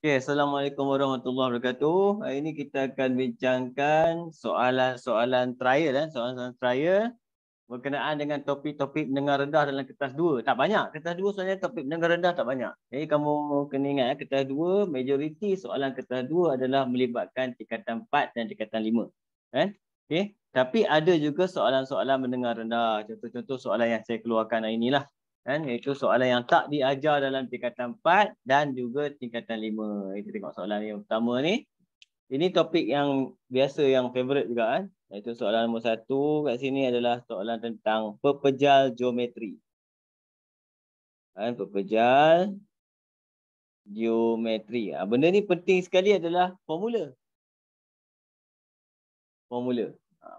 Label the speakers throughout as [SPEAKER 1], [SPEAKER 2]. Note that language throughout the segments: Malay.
[SPEAKER 1] Okay, Assalamualaikum warahmatullahi wabarakatuh. Hari ini kita akan bincangkan soalan-soalan trial, soalan-soalan trial berkenaan dengan topik-topik mendengar rendah dalam kertas 2. Tak banyak. Kertas 2 soalnya topik mendengar rendah tak banyak. Jadi kamu kena ingat, kertas 2, majoriti soalan kertas 2 adalah melibatkan tingkatan 4 dan tingkatan 5. Okay. Tapi ada juga soalan-soalan mendengar rendah. Contoh-contoh soalan yang saya keluarkan hari inilah. Iaitu soalan yang tak diajar dalam tingkatan 4 dan juga tingkatan 5. Kita tengok soalan yang pertama ni. Ini topik yang biasa, yang favorite juga Iaitu soalan nombor 1 kat sini adalah soalan tentang pepejal geometri. Pepejal geometri. Benda ni penting sekali adalah formula.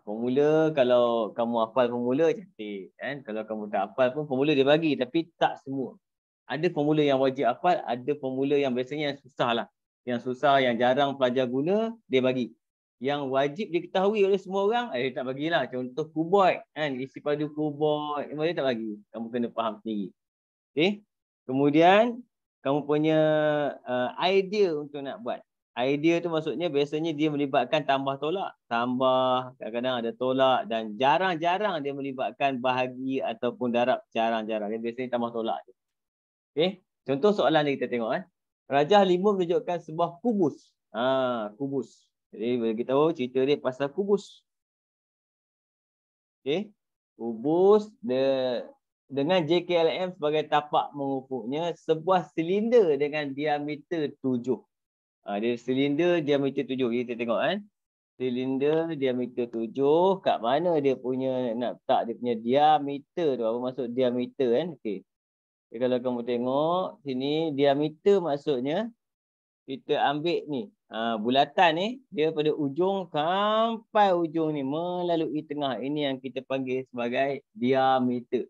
[SPEAKER 1] Formula kalau kamu hafal formula cantik Kalau kamu tak hafal pun formula dia bagi, tapi tak semua. Ada formula yang wajib hafal, ada formula yang biasanya yang susah lah. Yang susah, yang jarang pelajar guna, dia bagi. Yang wajib diketahui oleh semua orang, dia tak bagilah. Contoh kuboid, isi padu kuboid, dia tak bagi. Kamu kena faham sendiri. Okay? Kemudian, kamu punya idea untuk nak buat. Idea tu maksudnya biasanya dia melibatkan tambah tolak. Tambah, kadang-kadang ada tolak dan jarang-jarang dia melibatkan bahagi ataupun darab, jarang-jarang. Dia biasanya tambah tolak. Okay. Contoh soalan ni kita tengok. Rajah 5 menunjukkan sebuah kubus. Kubus. Jadi bagi tahu cerita dia pasal kubus. Okay. Kubus dengan JKLM sebagai tapak mengufuknya, sebuah silinder dengan diameter 7. Dia silinder diameter 7. Kita tengok silinder diameter 7. Kat mana dia punya nak letak dia punya diameter tu? Apa maksud diameter Okey. Jadi, kalau kamu tengok sini diameter maksudnya kita ambil ni. Bulatan ni dia pada ujung sampai ujung ni melalui tengah. Ini yang kita panggil sebagai diameter.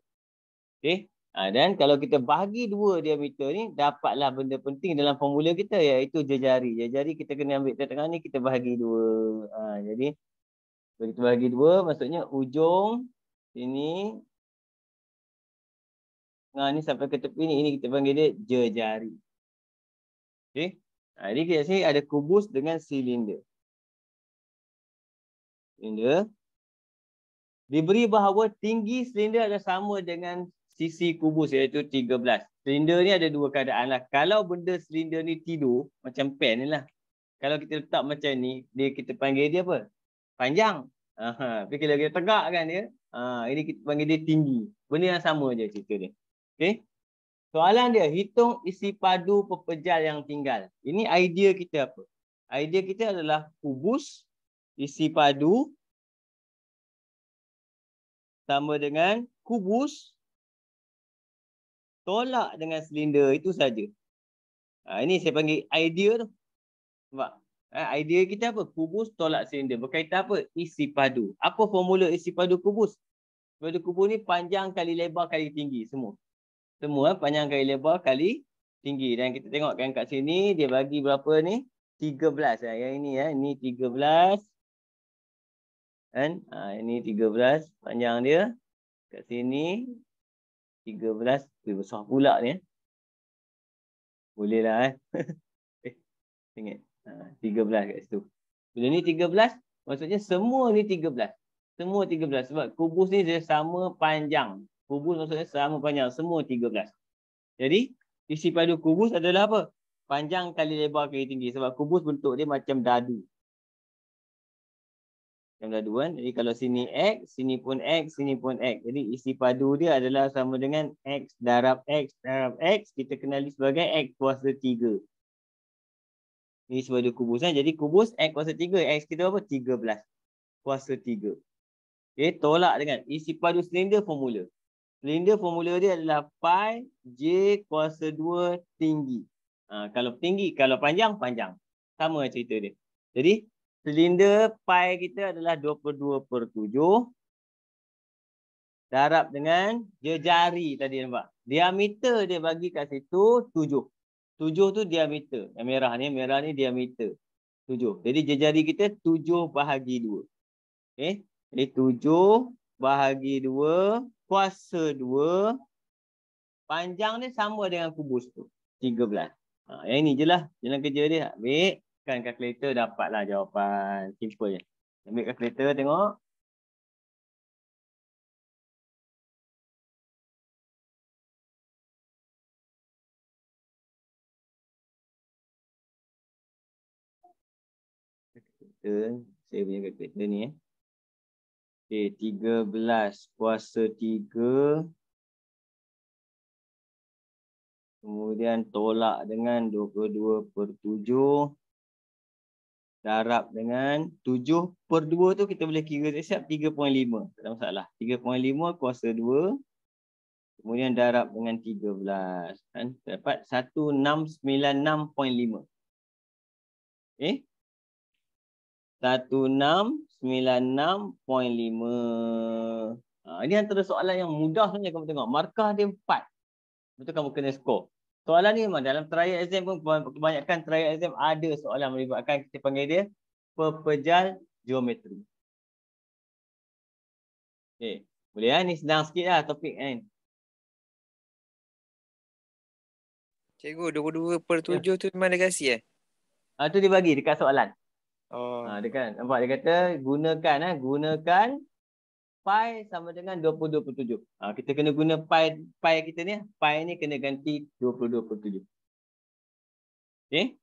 [SPEAKER 1] Okey. Dan kalau kita bahagi 2 diameter ni, dapatlah benda penting dalam formula kita, iaitu jejari. Jejari kita kena ambil tengah ni, kita bahagi 2. Jadi, kalau kita bahagi 2, maksudnya ujung sini, ni sampai ke tepi ni, ini kita panggil dia jejari. Okey. Jadi, kat sini ada kubus dengan silinder. Silinder. Diberi bahawa tinggi silinder adalah sama dengan sisi kubus, iaitu 13. Silinder ni ada 2 keadaan lah. Kalau benda silinder ni tidur, macam pen ni lah. Kalau kita letak macam ni, kita panggil dia apa? Panjang. Tapi kalau kita tegakkan dia, ini kita panggil dia tinggi. Benda yang sama je cerita dia. Okay. Soalan dia, hitung isi padu pepejal yang tinggal. Ini idea kita apa? Idea kita adalah kubus, isi padu, sama dengan kubus, tolak dengan silinder, itu saja. Ini saya panggil idea tu. Nampak? Idea kita apa? Kubus, tolak silinder. Berkaitan apa? Isi padu. Apa formula isi padu kubus? Padu kubus ni panjang kali lebar kali tinggi. Semua panjang kali lebar kali tinggi. Dan kita tengok kan kat sini, dia bagi berapa ni? 13. Yang ini ini 13. Ini 13 panjang dia. Kat sini 13. Besar pula ni. Boleh lah Ingat. 13 kat situ. Bila ni 13, maksudnya semua ni 13. Semua 13. Sebab kubus ni dia sama panjang. Kubus maksudnya sama panjang. Semua 13. Jadi, isi padu kubus adalah apa? Panjang kali lebar kali tinggi. Sebab kubus bentuk dia macam dadu. Macam dadu Jadi, kalau sini X, sini pun X, sini pun X. Jadi, isi padu dia adalah sama dengan X darab X darab X. Kita kenali sebagai X kuasa 3. Ini sebagai kubus. Jadi kubus X kuasa 3. X kita apa? 13 kuasa 3. Okay, tolak dengan isi padu silinder formula. Silinder formula dia adalah pi J kuasa 2 tinggi. Kalau tinggi, kalau panjang, panjang. Sama cerita dia. Jadi silinder pi kita adalah 22/7. Darab dengan jejari tadi nampak. Diameter dia bagi kat situ 7. 7 tu diameter. Yang merah ni diameter. 7. Jadi jejari kita 7 bahagi 2. Okay. Jadi 7 bahagi 2 kuasa 2. Panjang ni sama dengan kubus tu. 13. Yang ini je lah jalan kerja dia. Ambil kan kalkulator, dapatlah jawapan. Simple je. Ambil kalkulator tengok. Saya punya kalkulator ni. Okay, 13 kuasa 3. Kemudian tolak dengan 22/7. Darab dengan 7/2 tu kita boleh kira siap 3.5. Tak ada masalah. 3.5 kuasa 2. Kemudian darab dengan 13. Kan? Dapat 1696.5. Okay. 1696.5. Ini antara soalan yang mudah sebenarnya kamu tengok. Markah dia 4. Betul kamu kena skor. Soalan ni memang dalam trial exam pun kebanyakan trial exam ada soalan melibatkan kita panggil dia pepejal geometri. Okay. Boleh lah, ni senang sikit lah topik kan.
[SPEAKER 2] Cikgu, 22/7 tu memang dia kasi
[SPEAKER 1] Tu dia bagi dekat soalan.
[SPEAKER 2] Oh.
[SPEAKER 1] Dekat, nampak dia kata gunakan pi sama dengan 22/7. Kita kena guna pi kita ni. Pi ni kena ganti 22/7. Okay.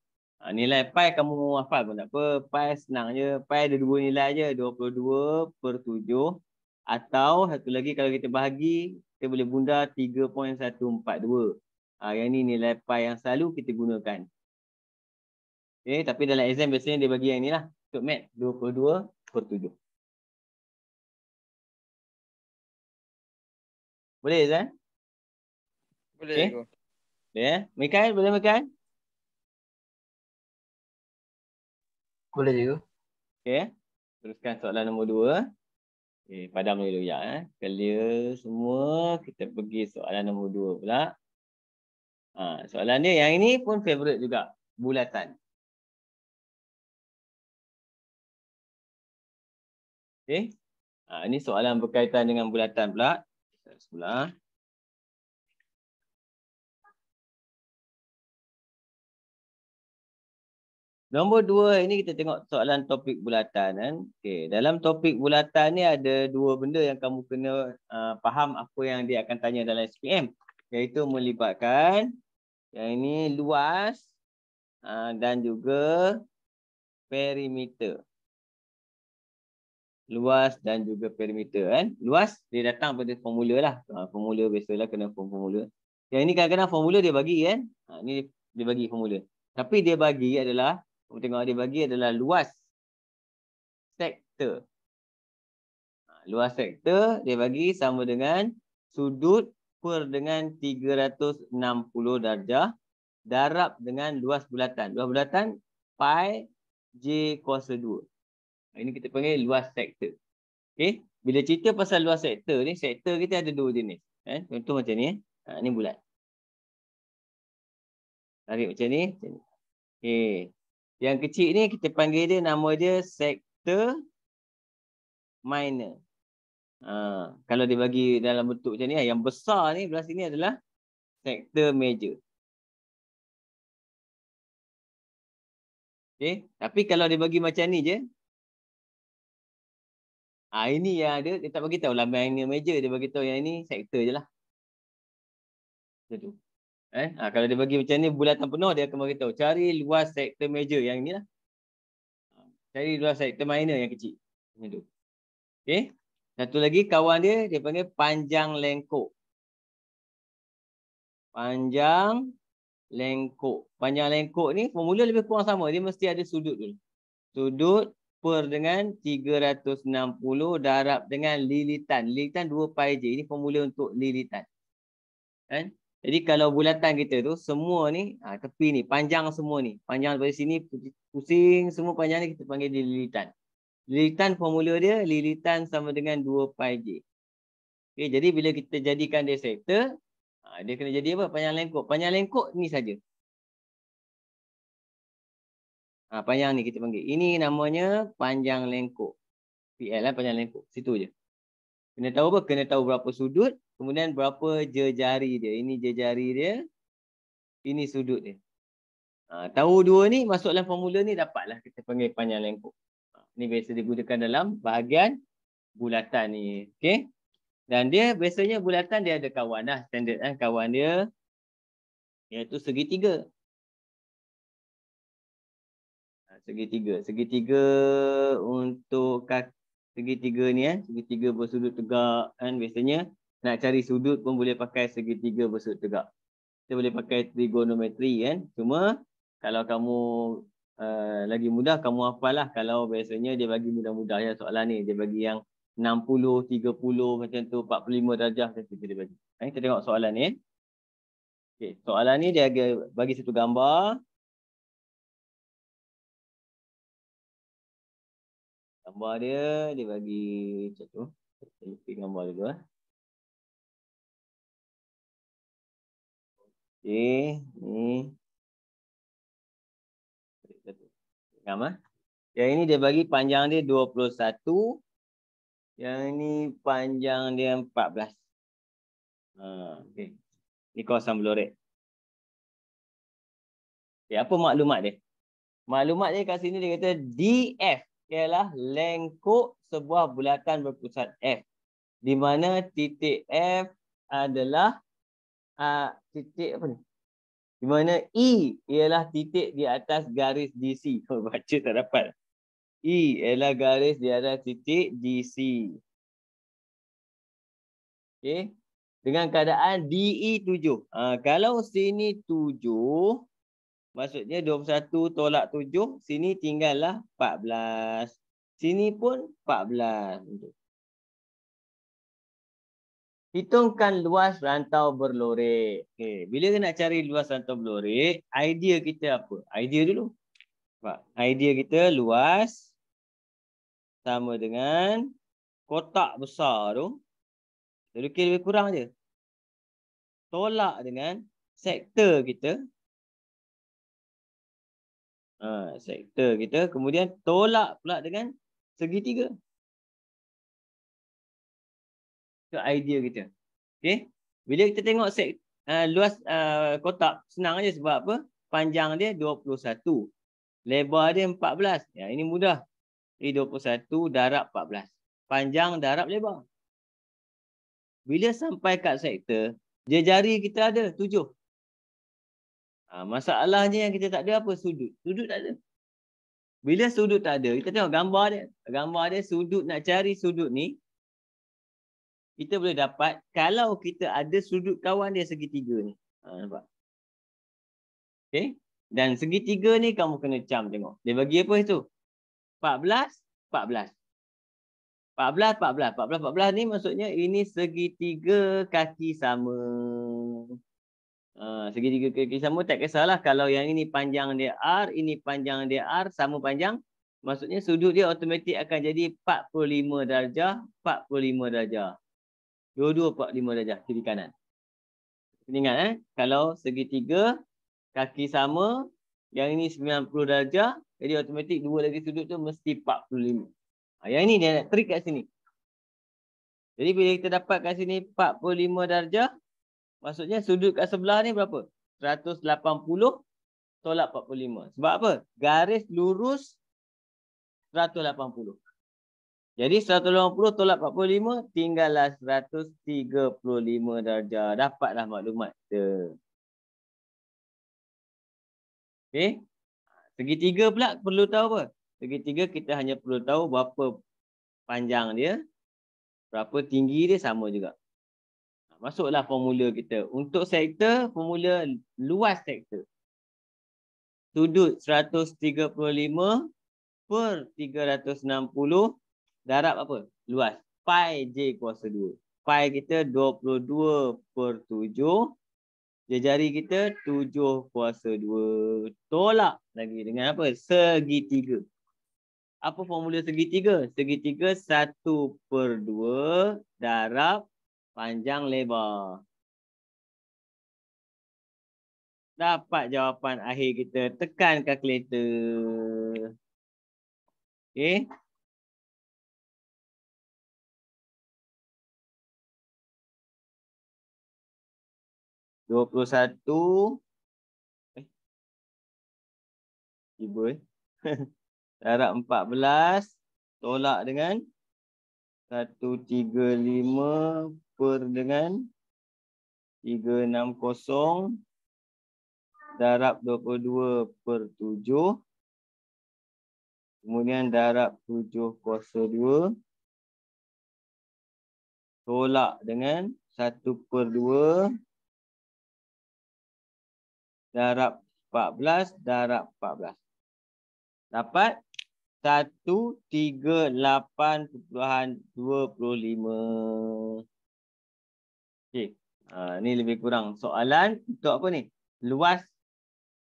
[SPEAKER 1] Nilai pi kamu hafal pun tak apa. Pi senang je. Pi ada 2 nilai je. 22/7. Atau satu lagi kalau kita bahagi, kita boleh bunda 3.142. Yang ni nilai pi yang selalu kita gunakan. Okay. Tapi dalam exam biasanya dia bagi yang ni lah. Untuk mat 22/7. Boleh Zan?
[SPEAKER 2] Boleh,
[SPEAKER 1] Okay.
[SPEAKER 2] cikgu.
[SPEAKER 1] Boleh Mikael, boleh Mikael?
[SPEAKER 3] Boleh cikgu.
[SPEAKER 1] Okay. Teruskan soalan nombor 2. Okay, padam dulu ya. Clear semua. Kita pergi soalan nombor 2 pula. Soalan dia yang ini pun favorite juga. Bulatan. Okay. Ini soalan berkaitan dengan bulatan pula. Sebelah. Nombor 2 ini kita tengok soalan topik bulatan kan. Okay. Dalam topik bulatan ni ada 2 benda yang kamu kena faham apa yang dia akan tanya dalam SPM. Iaitu melibatkan yang ini luas dan juga perimeter. Luas dan juga perimeter kan. Luas dia datang pada formula lah. Formula biasalah kena formula. Yang ini kadang-kadang formula dia bagi kan. Ini dia bagi formula. Tapi dia bagi adalah, kamu tengok dia bagi adalah luas sektor. Luas sektor dia bagi sama dengan sudut per dengan 360 darjah darab dengan luas bulatan. Luas bulatan pi J kuasa 2. Ini kita panggil luas sektor. Okey, bila cerita pasal luas sektor ni, sektor kita ada 2 jenis. Contoh macam ni. Ni bulat. Tarik macam ni. Okey. Yang kecil ni kita panggil dia, nama dia sektor minor. Kalau dia bagi dalam bentuk macam ni, yang besar ni belah sini adalah sektor major. Okey, tapi kalau dia bagi macam ni je, ini yang ada, dia tak bagi tahu lah minor major, dia bagi tahu yang ini sektor je lah. Macam tu. Kalau dia bagi macam ni bulatan penuh, dia akan bagi tahu cari luas sektor major yang ni lah. Cari luas sektor minor yang kecil. Macam tu. Okey. Satu lagi kawan dia panggil panjang lengkok. Panjang lengkok. Panjang lengkok ni formula lebih kurang sama. Dia mesti ada sudut dulu. Sudut per dengan 360 darab dengan lilitan. Lilitan 2 pi J. Ini formula untuk lilitan. Kan? Jadi kalau bulatan kita tu semua ni, tepi ni, panjang semua ni. Panjang dari sini, pusing semua panjang ni kita panggil dia lilitan. Lilitan formula dia, lilitan sama dengan 2 pi J. Okay, jadi bila kita jadikan dia sektor, dia kena jadi apa? Panjang lengkok. Panjang lengkok ni saja. Panjang ni kita panggil. Ini namanya panjang lengkok. PL lah, panjang lengkok. Situ je. Kena tahu apa? Kena tahu berapa sudut. Kemudian berapa jejari dia. Ini jejari dia. Ini sudut dia. Tahu dua ni masuk dalam formula ni dapatlah kita panggil panjang lengkung. Ni biasa digunakan dalam bahagian bulatan ni. Okey. Dan dia biasanya bulatan dia ada kawan lah. Standard kan. Kawan dia iaitu segitiga. Segitiga. Segitiga untuk segitiga ni kan. Segitiga bersudut tegak kan. Biasanya nak cari sudut pun boleh pakai segitiga bersudut tegak. Kita boleh pakai trigonometri kan. Cuma kalau kamu lagi mudah, kamu hafal lah. Kalau biasanya dia bagi mudah-mudah ya soalan ni. Dia bagi yang 60, 30 macam tu, 45 darjah macam tu dia bagi. Kita tengok soalan ni. Okay. Soalan ni dia bagi satu gambar. Gambar dia bagi macam tu. Saya pilih gambar dulu. Okay. Ni. Yang ini dia bagi panjang dia 21. Yang ini panjang dia 14. Okay. Ini kawasan Blorek. Okay, apa maklumat dia? Maklumat dia kat sini dia kata DF ialah lengkuk sebuah bulatan berpusat F. Di mana titik F adalah titik apa ni? Di mana E ialah titik di atas garis DC. Kau baca tak dapat. E ialah garis di atas titik DC. Okey. Dengan keadaan DE 7. Kalau sini 7, maksudnya 21 tolak 7, sini tinggallah 14. Sini pun 14. Hitungkan luas rantau berlorek. Okay. Bila nak cari luas rantau berlorek, idea kita apa? Idea dulu. Idea kita luas sama dengan kotak besar tu. Lebih kurang je. Tolak dengan sektor kita. Sektor kita. Kemudian tolak pula dengan segitiga. Itu idea kita. Okay. Bila kita tengok luas kotak, senang aja sebab apa? Panjang dia 21. Lebar dia 14. Ya, ini mudah. Ini 21 darab 14. Panjang darab lebar. Bila sampai kat sektor, jari kita ada 7. Masalahnya yang kita tak ada apa? Sudut. Sudut tak ada. Bila sudut tak ada, kita tengok gambar dia. Gambar dia sudut, nak cari sudut ni, kita boleh dapat kalau kita ada sudut kawan dia segitiga ni. Nampak? Okay. Dan segitiga ni kamu kena cam tengok. Dia bagi apa itu? 14, 14. 14, 14. 14, 14 ni maksudnya ini segitiga kaki sama. Segitiga kaki sama tak kisahlah. Kalau yang ini panjang dia R, ini panjang dia R, sama panjang. Maksudnya sudut dia automatik akan jadi 45 darjah, 45 darjah. Dua-dua 45 darjah kiri kanan. Ingat kalau segitiga kaki sama, yang ini 90 darjah, jadi automatik dua lagi sudut tu mesti 45. Yang ini dia nak trik kat sini. Jadi bila kita dapat kat sini 45 darjah, maksudnya sudut kat sebelah ni berapa? 180 tolak 45. Sebab apa? Garis lurus 180. Jadi 180 tolak 45 tinggallah 135 darjah. Dapatlah maklumat kita. Okey. Segitiga pula perlu tahu apa? Segitiga kita hanya perlu tahu berapa panjang dia, berapa tinggi dia sama juga. Masuklah formula kita. Untuk sektor, formula luas sektor. Sudut 135 per 360 darab apa? Luas. Pi J kuasa 2. Pi kita 22 per 7. Jari kita 7 kuasa 2. Tolak lagi dengan apa? Segitiga. Apa formula segitiga? Segitiga 1 per 2 darab panjang lebar. Dapat jawapan akhir kita. Tekan kalkulator. Okey. Tiba. Darab 14 tolak dengan 135 per dengan 360 darab 22 per 7. Kemudian darab 7 kuasa 2 tolak dengan 1/2 darab 14 darab 14. Dapat 138.25. Okey. Ni lebih kurang soalan untuk apa ni? Luas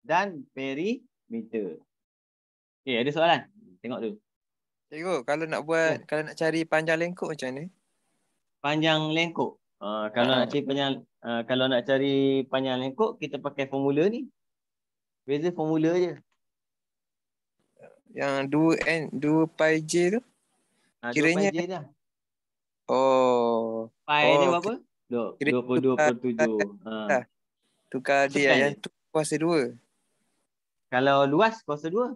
[SPEAKER 1] dan perimeter. Okey, ada soalan? Tengok dulu.
[SPEAKER 2] Cikgu, kalau nak buat, kalau nak cari panjang lengkuk macam mana?
[SPEAKER 1] Panjang lengkuk. Kalau nak cari panjang kalau nak cari panjang lengkuk, kita pakai formula ni. Beza formula je.
[SPEAKER 2] Yang 2 pi j tu?
[SPEAKER 1] 2
[SPEAKER 2] Kiranya-
[SPEAKER 1] pi j dah.
[SPEAKER 2] Oh.
[SPEAKER 1] Pi dia berapa?
[SPEAKER 2] Kira
[SPEAKER 1] 22/7.
[SPEAKER 2] Tukar dia
[SPEAKER 1] Tekan
[SPEAKER 2] yang tu kuasa 2.
[SPEAKER 1] Kalau luas kuasa 2.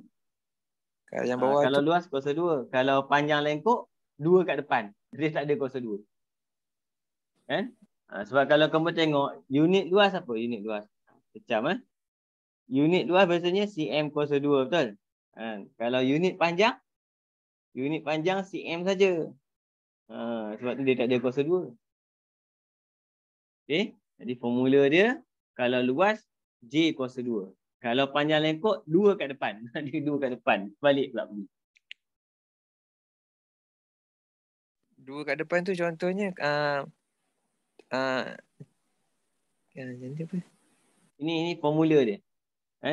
[SPEAKER 2] Kalau yang bawah
[SPEAKER 1] Kalau
[SPEAKER 2] tu
[SPEAKER 1] luas kuasa 2. Kalau panjang lengkuk 2 kat depan. Dia tak ada kuasa 2. Kan? Sebab kalau kamu tengok unit luas apa? Unit luas. Macam unit luas biasanya cm kuasa 2, betul? Kalau unit panjang cm saja. Sebab tu dia tak ada kuasa 2. Okey, jadi formula dia kalau luas J kuasa 2. Kalau panjang lengkuk 2 kat depan. Dia 2 kat depan. Balik pula pergi.
[SPEAKER 2] 2 kat depan tu contohnya macam ni apa?
[SPEAKER 1] Ini formula dia.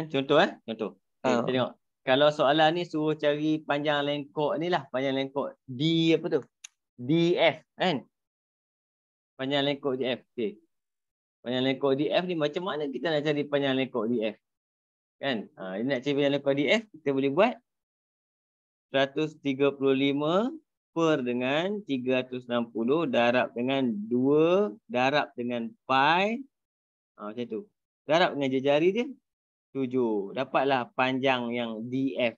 [SPEAKER 1] Contoh. Contoh. Okay, kita tengok. Kalau soalan ni suruh cari panjang lengkuk ni lah. Panjang lengkuk D apa tu? DF kan? Panjang lengkuk DF. Okay. Panjang lengkuk DF ni macam mana kita nak cari panjang lengkuk DF? Kan? Ini nak cari panjang lengkuk DF, kita boleh buat 135 per dengan 360 darab dengan 2 darab dengan pi. Macam tu. Darab dengan jari dia 7. Dapatlah panjang yang DF.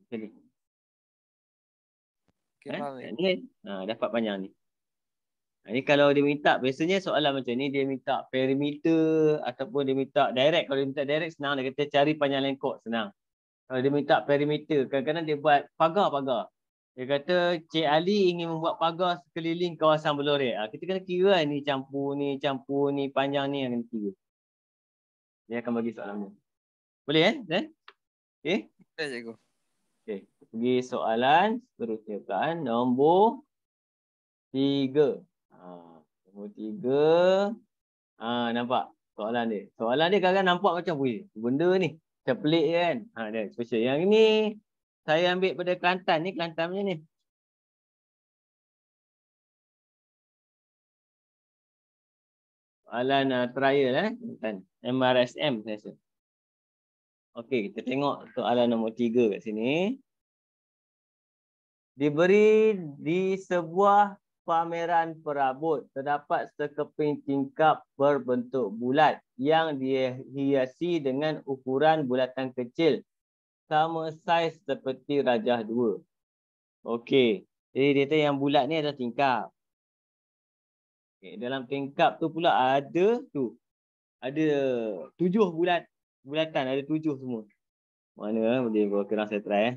[SPEAKER 1] Macam ni.
[SPEAKER 2] Okay, faham.
[SPEAKER 1] Dapat panjang ni. Ini kalau dia minta, biasanya soalan macam ni dia minta perimeter ataupun dia minta direct. Kalau dia minta direct senang, dia kata cari panjang lengkuk, senang. Kalau dia minta perimeter, kadang-kadang dia buat pagar-pagar. Dia kata Cik Ali ingin membuat pagar sekeliling kawasan Belorek. Kita kena kira ni campur ni, panjang ni yang kena kira. Dia akan bagi soalan ni. Boleh kan? Okey.
[SPEAKER 2] Boleh, cikgu.
[SPEAKER 1] Okey, pergi soalan seterusnya pula. Nombor 3. Nombor 3. Nampak soalan dia. Soalan dia kadang-kadang nampak macam benda ni macam pelik je kan. Dia special. Yang ni saya ambil pada Kelantan ni, Kelantan punya ni. Soalan trial Kelantan. MRSM saya rasa. Okey, kita tengok soalan nombor 3 kat sini. Diberi di sebuah pameran perabot terdapat sekeping tingkap berbentuk bulat yang dihiasi dengan ukuran bulatan kecil sama saiz seperti rajah 2. Okey, jadi dia kata yang bulat ni adalah tingkap. Okay, dalam tingkap tu pula ada 7 bulatan, ada 7 semua. Mana boleh berkurang saya try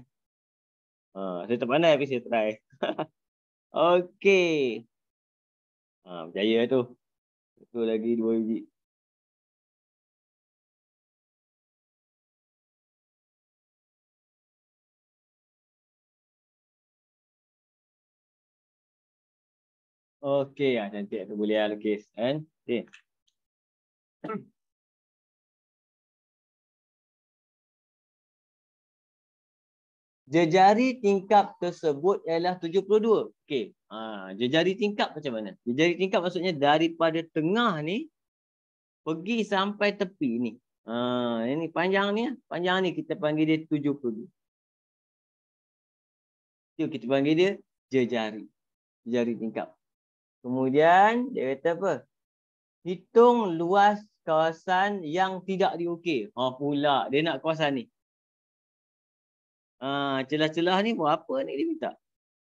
[SPEAKER 1] saya tak pandai tapi saya try. Okey. Berjaya tu. Betul lagi 2 biji. Okey, cantik tu boleh lukis kan. Okey. Jejari tingkap tersebut ialah 72. Okey. Jejari tingkap macam mana? Jejari tingkap maksudnya daripada tengah ni pergi sampai tepi ni. Ini panjang ni kita panggil dia 72. Itu kita panggil dia jejari. Jejari tingkap. Kemudian dia kata apa? Hitung luas kawasan yang tidak diukir. Pula dia nak kawasan ni. Celah-celah ni berapa ni dia minta?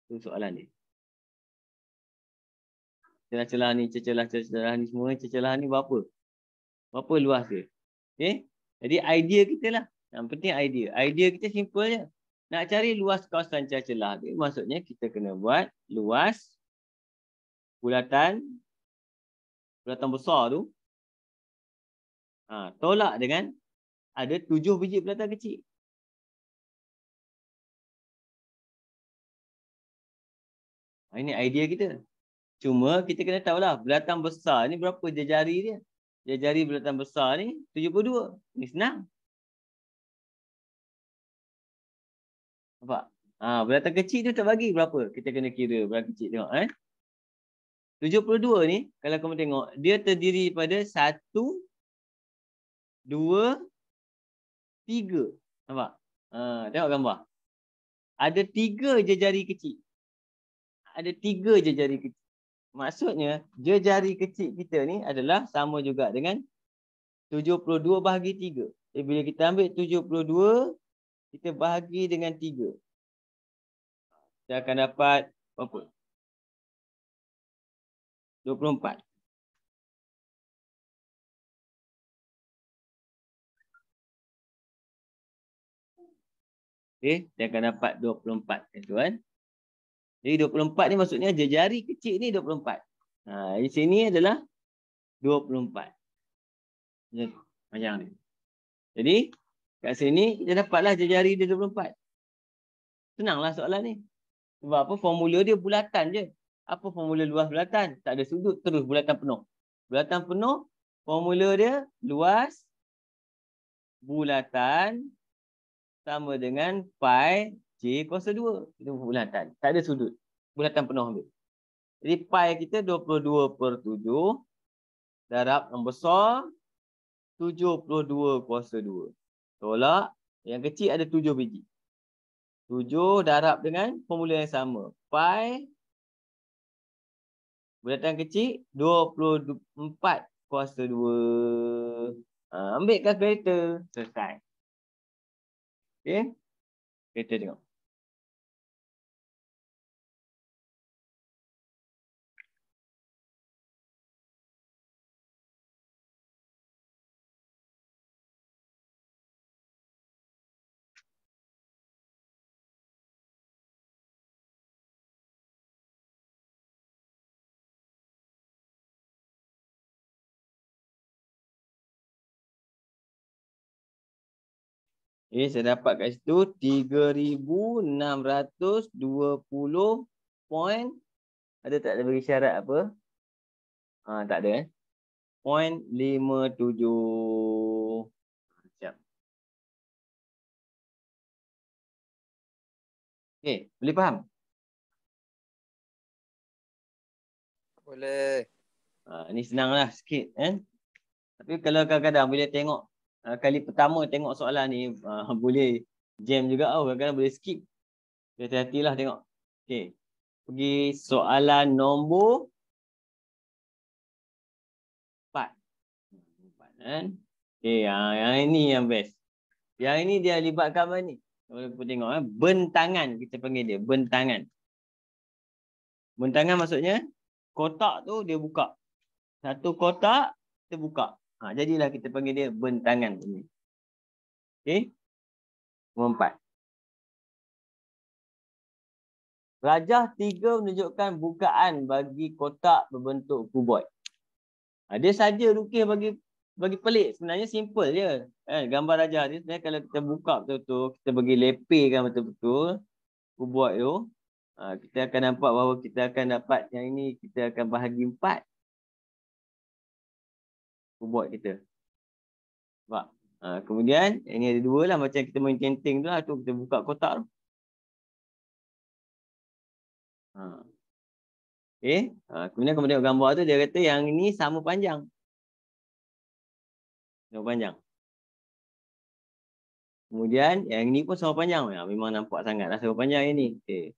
[SPEAKER 1] Tu soalan dia. Celah-celah ni, celah-celah ni semua, celah ni berapa? Berapa luas dia? Okay? Jadi idea kita lah. Yang penting idea. Idea kita simple je. Nak cari luas kawasan celah-celah dia, maksudnya kita kena buat luas bulatan besar tu. Tolak dengan ada 7 biji bulatan kecil. Ini idea kita. Cuma kita kena tahulah bulatan besar ni berapa jari dia. Jari bulatan besar ni 72. Ni senang. Nampak? Bulatan kecil tu tak bagi berapa. Kita kena kira bulatan kecil tengok. 72 ni kalau kamu tengok dia terdiri daripada 1, 2, 3. Nampak? Tengok gambar. Ada 3 je jari kecil. Ada 3 je jari kecil. Maksudnya jari kecil kita ni adalah sama juga dengan 72 bahagi 3. Jadi bila kita ambil 72, kita bahagi dengan 3. Kita akan dapat berapa? 24. Okey, kita akan dapat 24 tuan. Jadi 24 ni maksudnya jari kecil ni 24. Di sini adalah 24. Panjang ni. Jadi kat sini kita dapatlah jari dia 24. Senanglah soalan ni. Sebab apa? Formula dia bulatan je. Apa formula luas bulatan? Tak ada sudut, terus bulatan penuh. Bulatan penuh, formula dia luas bulatan sama dengan pi J kuasa 2. Itu bulatan. Tak ada sudut. Bulatan penuh ambil. Jadi pi kita 22/7 darab yang besar 72 kuasa 2. Tolak. Yang kecil ada 7 biji. 7 darab dengan formula yang sama. Pi bulatan kecil 24 kuasa 2. Ambil kalkulator. Selesai. Okey. Kita tengok. Saya dapat kat situ 3,620 point. Ada tak ada bagi syarat apa? Tak ada. Point 57. Siap. Okey, boleh faham?
[SPEAKER 2] Boleh.
[SPEAKER 1] Ni senanglah sikit. Tapi kalau kadang-kadang bila tengok kali pertama tengok soalan ni boleh jam juga kadang-kadang boleh skip. Hati-hatilah tengok. Okey. Pergi soalan nombor 4. Okey, yang ini yang best. Yang ini dia libatkan apa ni? Kalau kita tengok bentangan, kita panggil dia bentangan. Bentangan maksudnya kotak tu dia buka. Satu kotak terbuka. Jadilah kita panggil dia bentangan ini. Okey. Nombor 4. Rajah 3 menunjukkan bukaan bagi kotak berbentuk kuboid. Dia saja lukis bagi pelik. Sebenarnya simple je. Gambar rajah ni sebenarnya kalau kita buka betul-betul, kita bagi lepirkan betul-betul kuboid tu, kita akan nampak bahawa kita akan dapat yang ini, kita akan bahagi 4 kuboid kita. Nampak? Kemudian ini ada 2 lah, macam kita main tenting tu lah, tu kita buka kotak tu. Okey. Kemudian kamu tengok gambar tu, dia kata yang ini sama panjang. Sama panjang. Kemudian yang ini pun sama panjang. Memang nampak sangatlah sama panjang ini. Okey.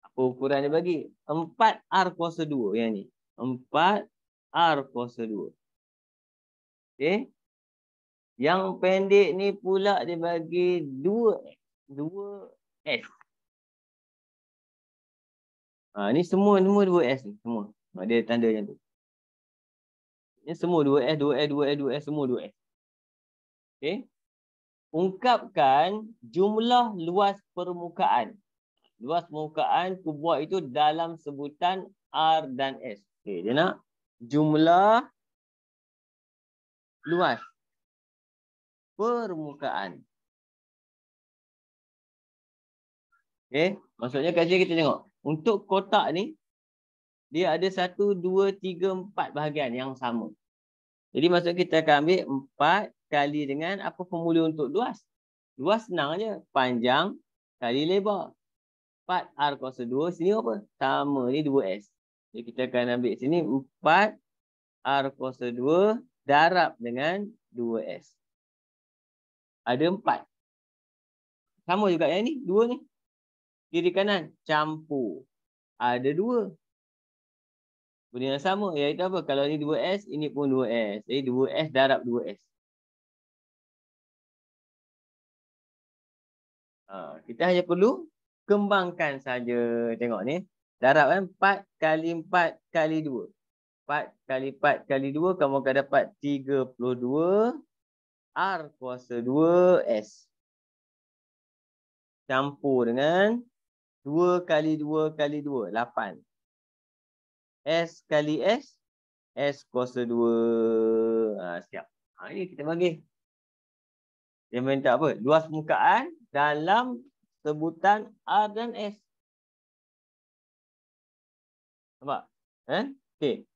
[SPEAKER 1] Apa ukuran dia bagi? 4R kuasa 2 yang ni. 4R kuasa 2. Okey. Yang pendek ni pula dia bagi 2S. 2S. Ni semua 2S ni. Semua. Dia tanda macam tu. Ini semua 2S, 2S, 2S, 2S. Semua 2S. Okey. Ungkapkan jumlah luas permukaan. Luas permukaan kuboid itu dalam sebutan R dan S. Okey, dia nak jumlah luas permukaan. Okey, maksudnya kat sini kita tengok. Untuk kotak ni, dia ada 1, 2, 3, 4 bahagian yang sama. Jadi maksud kita akan ambil 4 kali dengan apa formula untuk luas. Luas senang je. Panjang kali lebar. 4R kuasa 2. Sini apa? Sama ni 2S. Jadi kita akan ambil sini 4R kuasa 2 darab dengan 2S. Ada 4. Sama juga yang ni. 2 ni. Kiri kanan campur. Ada 2. Benda yang sama. Iaitu apa? Kalau ni 2S, ini pun 2S. Jadi 2S darab 2S. Kita hanya perlu kembangkan saja. Tengok ni. Darab kan 4 kali 4 kali 2. 4 kali 4 kali 2 kamu akan dapat 32 R kuasa 2S. Campur dengan 2 kali 2 kali 2. 8. S kali S. S kuasa 2. Siap. Ini kita bagi. Dia minta apa? Luas permukaan dalam sebutan R dan S. Nampak? Okey.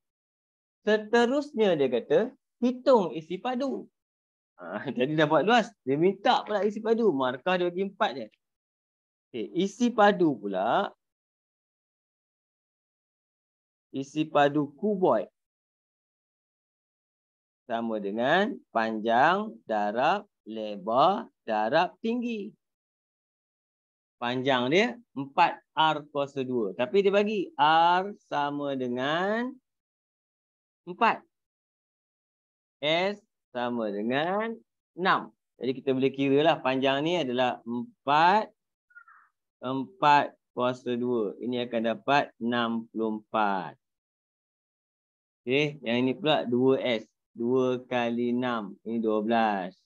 [SPEAKER 1] Seterusnya dia kata, hitung isi padu. Jadi dapat luas. Dia minta pula isi padu. Markah dia bagi 4 je. Okay. Isi padu pula. Isi padu kuboid. Sama dengan panjang darab lebar darab tinggi. Panjang dia 4R kuasa 2. Tapi dia bagi R sama dengan 4. S sama dengan 6. Jadi kita boleh kira lah panjang ni adalah 4 kuasa 2. Ini akan dapat 64. Okey, yang ini pula 2S. 2 kali 6. Ini 12.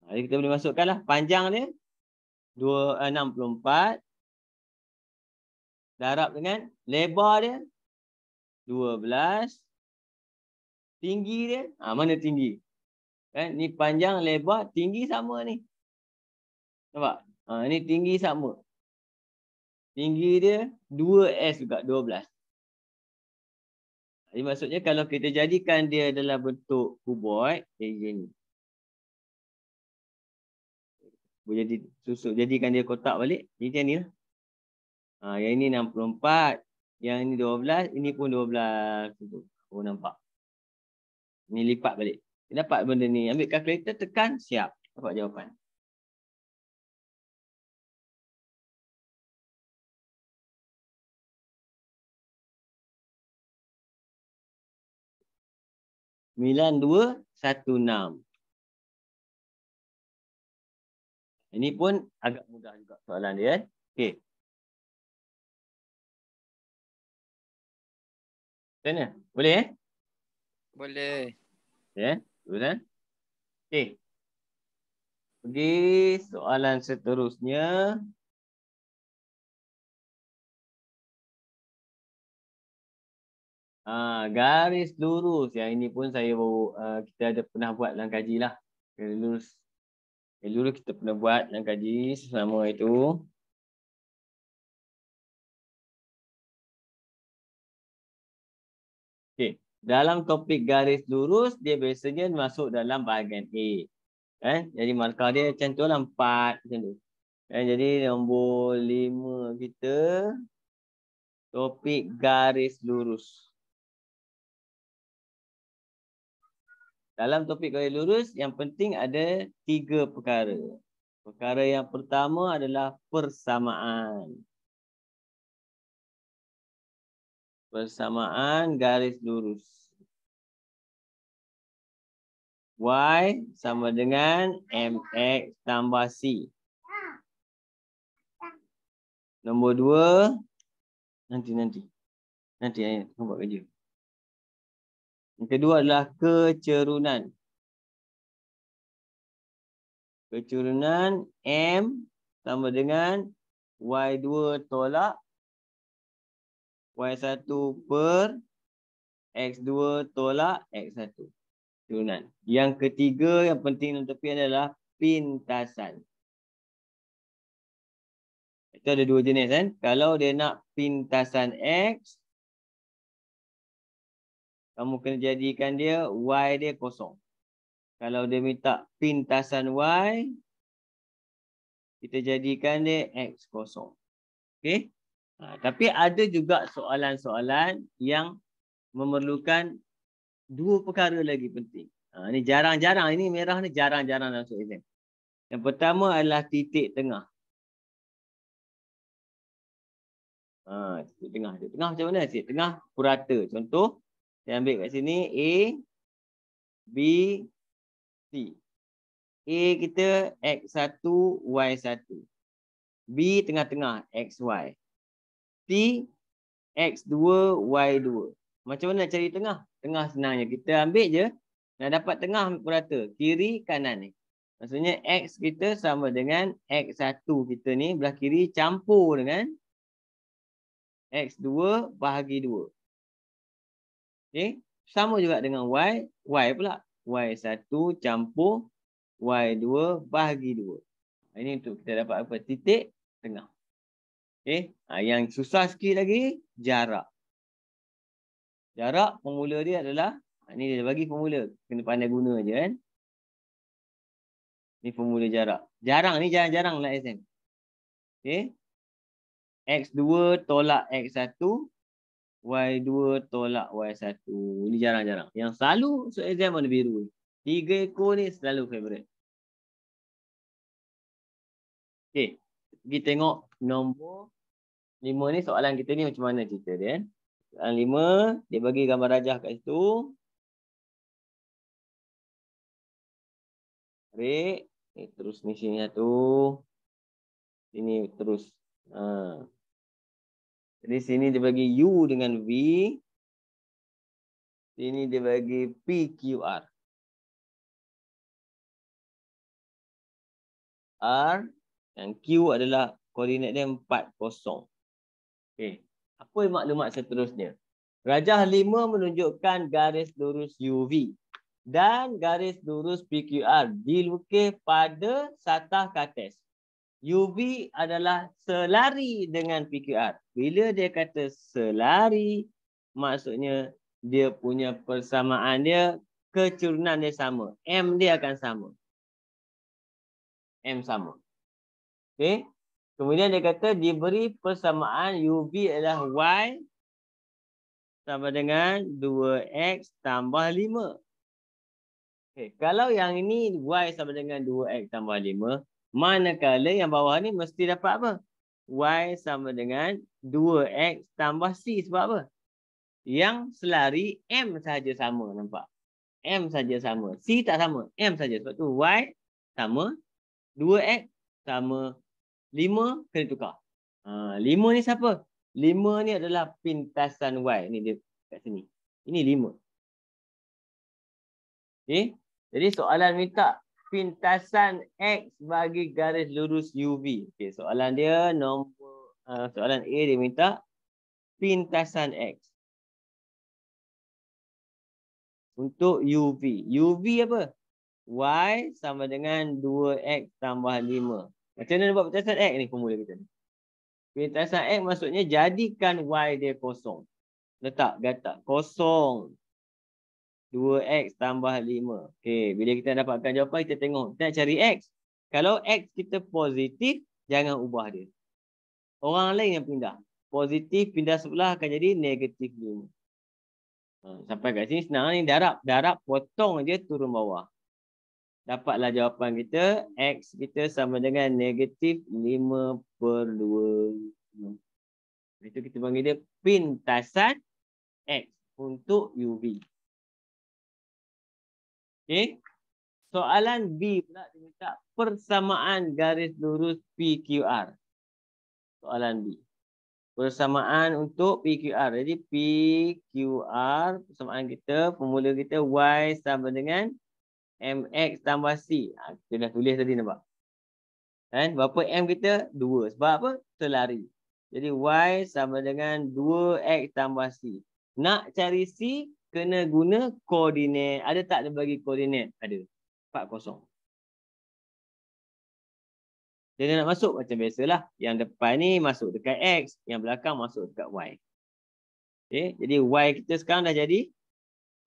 [SPEAKER 1] Jadi kita boleh masukkan lah. Panjang dia 64. Darab dengan lebar dia 12. Tinggi dia. Mana tinggi? Kan? Ni panjang, lebar, tinggi sama ni. Nampak? Ni tinggi sama. Tinggi dia 2S juga, 12. Jadi maksudnya kalau kita jadikan dia dalam bentuk kuboid, dia ni. Boleh jadi susuk, jadikan dia kotak balik. Jadi macam ni lah. Yang ini 64. Yang ini 12. Ini pun 12. Oh, nampak. Ini lipat balik. Dapat benda ni. Ambil kalkulator, tekan, siap. Dapat jawapan. Sembilan, 2, 1, 6. Ini pun agak mudah juga soalan dia. Okey. Macam mana? Boleh
[SPEAKER 2] Boleh.
[SPEAKER 1] Ya, betul. Okey. Pergi soalan seterusnya. Garis lurus. Yang ini pun saya baru kita ada pernah buat dalam kaji lah. Garis lurus. Garis lurus kita pernah buat dalam kaji sesama itu. Okey. Dalam topik garis lurus, dia biasanya masuk dalam bahagian A. Jadi markah dia macam tu lah, 4 macam tu. Jadi nombor 5 kita topik garis lurus. Dalam topik garis lurus yang penting ada 3 perkara. Perkara yang pertama adalah persamaan. Persamaan garis lurus. Y sama dengan MX tambah C. Nombor 2. Nanti ayat buat kerja. Yang kedua adalah kecerunan. Kecerunan M sama dengan Y2 tolak Y1 per X2 tolak X1. Turunan. Yang ketiga yang penting untuk tepi adalah pintasan. Itu ada dua jenis kan. Kalau dia nak pintasan X, kamu kena jadikan dia Y dia kosong. Kalau dia minta pintasan Y, kita jadikan dia X kosong. Okey. Tapi ada juga soalan-soalan yang memerlukan dua perkara lagi penting. Ini jarang-jarang. Ini merah ni jarang-jarang masuk exam. Yang pertama adalah titik tengah. Titik tengah. Titik tengah macam mana? Titik tengah purata. Contoh, saya ambil kat sini A, B, C. A kita X1, Y1. B tengah-tengah XY. C X2, Y2. Macam mana cari tengah? Tengah senangnya. Kita ambil je. Nak dapat tengah purata. Kiri kanan ni. Maksudnya X kita sama dengan X1 kita ni. Belah kiri campur dengan X2 bahagi 2. Okay. Sama juga dengan Y. Y pula. Y1 campur Y2 bahagi 2. Ini untuk kita dapat apa? Titik tengah. Okay. Yang susah sikit lagi, jarak. Jarak formula dia adalah, ini dia bagi formula. Kena pandai guna je kan. Ni formula jarak. Jarang ni jarang-jarang lah exam. Okay. X2 tolak X1. Y2 tolak Y1. Ini jarang-jarang. Yang selalu so exam warna biru. 3 ekor ni selalu favourite. Okay. Kita tengok nombor 5 ni. Soalan kita ni macam mana cerita dia kan. Soalan 5. Dia bagi gambar rajah kat situ. Tarik. Terus ni sini satu. Sini terus. Jadi sini dia bagi U dengan V. Sini dia bagi PQR. R dan Q adalah koordinat dia 40. Okey. Apa maklumat seterusnya? Rajah 5 menunjukkan garis lurus UV dan garis lurus PQR dilukis pada satah kates. UV adalah selari dengan PQR. Bila dia kata selari, maksudnya dia punya persamaan dia, kecerunan dia sama. M dia akan sama. M sama. Okey. Kemudian dia kata diberi persamaan UV adalah Y sama dengan 2X tambah 5. Okey. Kalau yang ini Y sama dengan 2X tambah 5, manakala yang bawah ni mesti dapat apa? Y sama dengan 2X tambah C. Sebab apa? Yang selari M saja sama, nampak? M saja sama. C tak sama. M saja. Sebab tu Y sama. 2X sama 5 kena tukar. 5 ni siapa? 5 ni adalah pintasan Y. Ni dia kat sini. Ini 5. Okay. Jadi soalan minta pintasan X bagi garis lurus UV. Okay, soalan dia nombor soalan A dia minta pintasan X untuk UV. UV apa? Y sama dengan 2X tambah 5. Macam mana buat pintasan X ni formula kita ni? Pintasan X maksudnya jadikan Y dia kosong. Letak gatak kosong. 2X tambah 5. Okey, bila kita dapatkan jawapan, kita tengok. Kita nak cari X. Kalau X kita positif, jangan ubah dia. Orang lain yang pindah. Positif pindah sebelah akan jadi negatif 5. Sampai kat sini senang ni. Darab potong je turun bawah. Dapatlah jawapan kita. X kita sama dengan negatif 5/2. Itu kita panggil dia pintasan X untuk UV. Okay. Soalan B pula dia minta persamaan garis lurus PQR. Soalan B. Persamaan untuk PQR. Jadi PQR, persamaan kita, formula kita Y sama dengan MX tambah C. Kita dah tulis tadi nampak. Kan? Berapa M kita? 2. Sebab apa? Terlari. Jadi Y sama dengan 2X tambah C. Nak cari C, kena guna koordinat. Ada tak dia bagi koordinat? Ada. 40. Dia nak masuk macam biasalah. Yang depan ni masuk dekat X. Yang belakang masuk dekat Y. Okay. Jadi Y kita sekarang dah jadi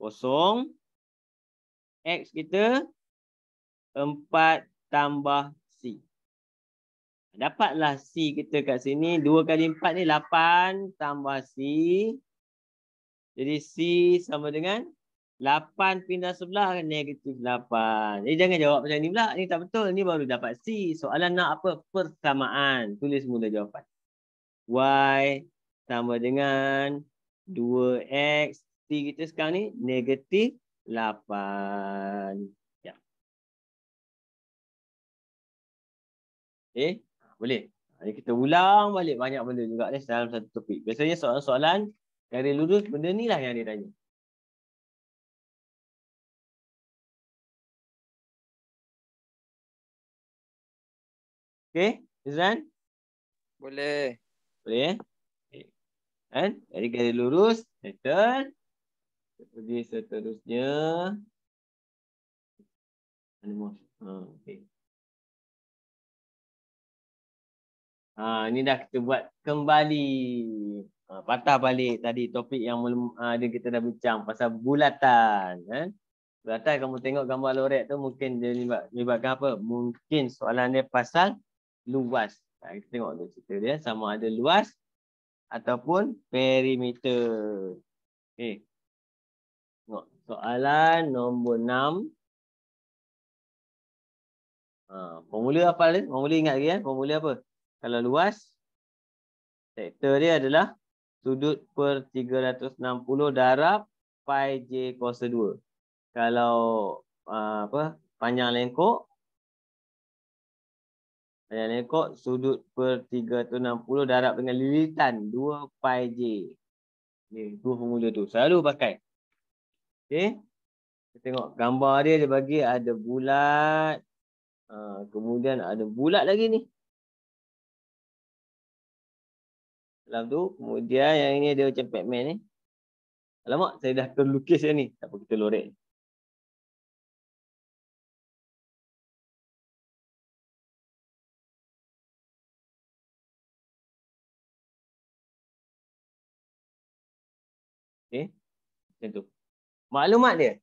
[SPEAKER 1] 0. X kita 4 tambah C. Dapatlah C kita kat sini. 2 kali 4 ni 8 tambah C. Jadi C sama dengan 8 pindah sebelah kan negatif 8. Jadi jangan jawab macam ni pula. Ni tak betul. Ni baru dapat C. Soalan nak apa? Persamaan. Tulis mula jawapan. Y sama dengan 2X. C kita sekarang ni negatif 8. Ya. Boleh. Jadi kita ulang balik banyak benda juga ni dalam satu topik. Biasanya soalan-soalan garis lurus benda ni lah yang dia tanya. Okey, Izran?
[SPEAKER 2] Boleh.
[SPEAKER 1] Boleh okay. Kan? Jadi garis lurus, settle. Kemudian seterusnya. Okay. Ini dah kita buat kembali. Patah balik tadi topik yang ada kita dah bincang pasal bulatan. Kan? Bulatan kamu tengok gambar lorek tu mungkin dia libatkan apa? Mungkin soalan dia pasal luas. Kita tengok dulu cerita dia sama ada luas ataupun perimeter. Okey. Tengok soalan nombor 6. Formula apa dia? Formula ingat lagi kan? Formula apa? Kalau luas, sektor dia adalah sudut per 360 darab pi j kuasa 2. Kalau panjang lengkok sudut per 360 darab dengan lilitan 2 pi j. Ni dua formula tu selalu pakai. Okey. Kita tengok gambar dia bagi ada bulat. Kemudian ada bulat lagi ni. Dalam tu, kemudian yang ini dia macam Pac-Man ni. Alamak, saya dah terlukis dah ni. Tak apa, kita lorek. Okey, macam tu. Maklumat dia.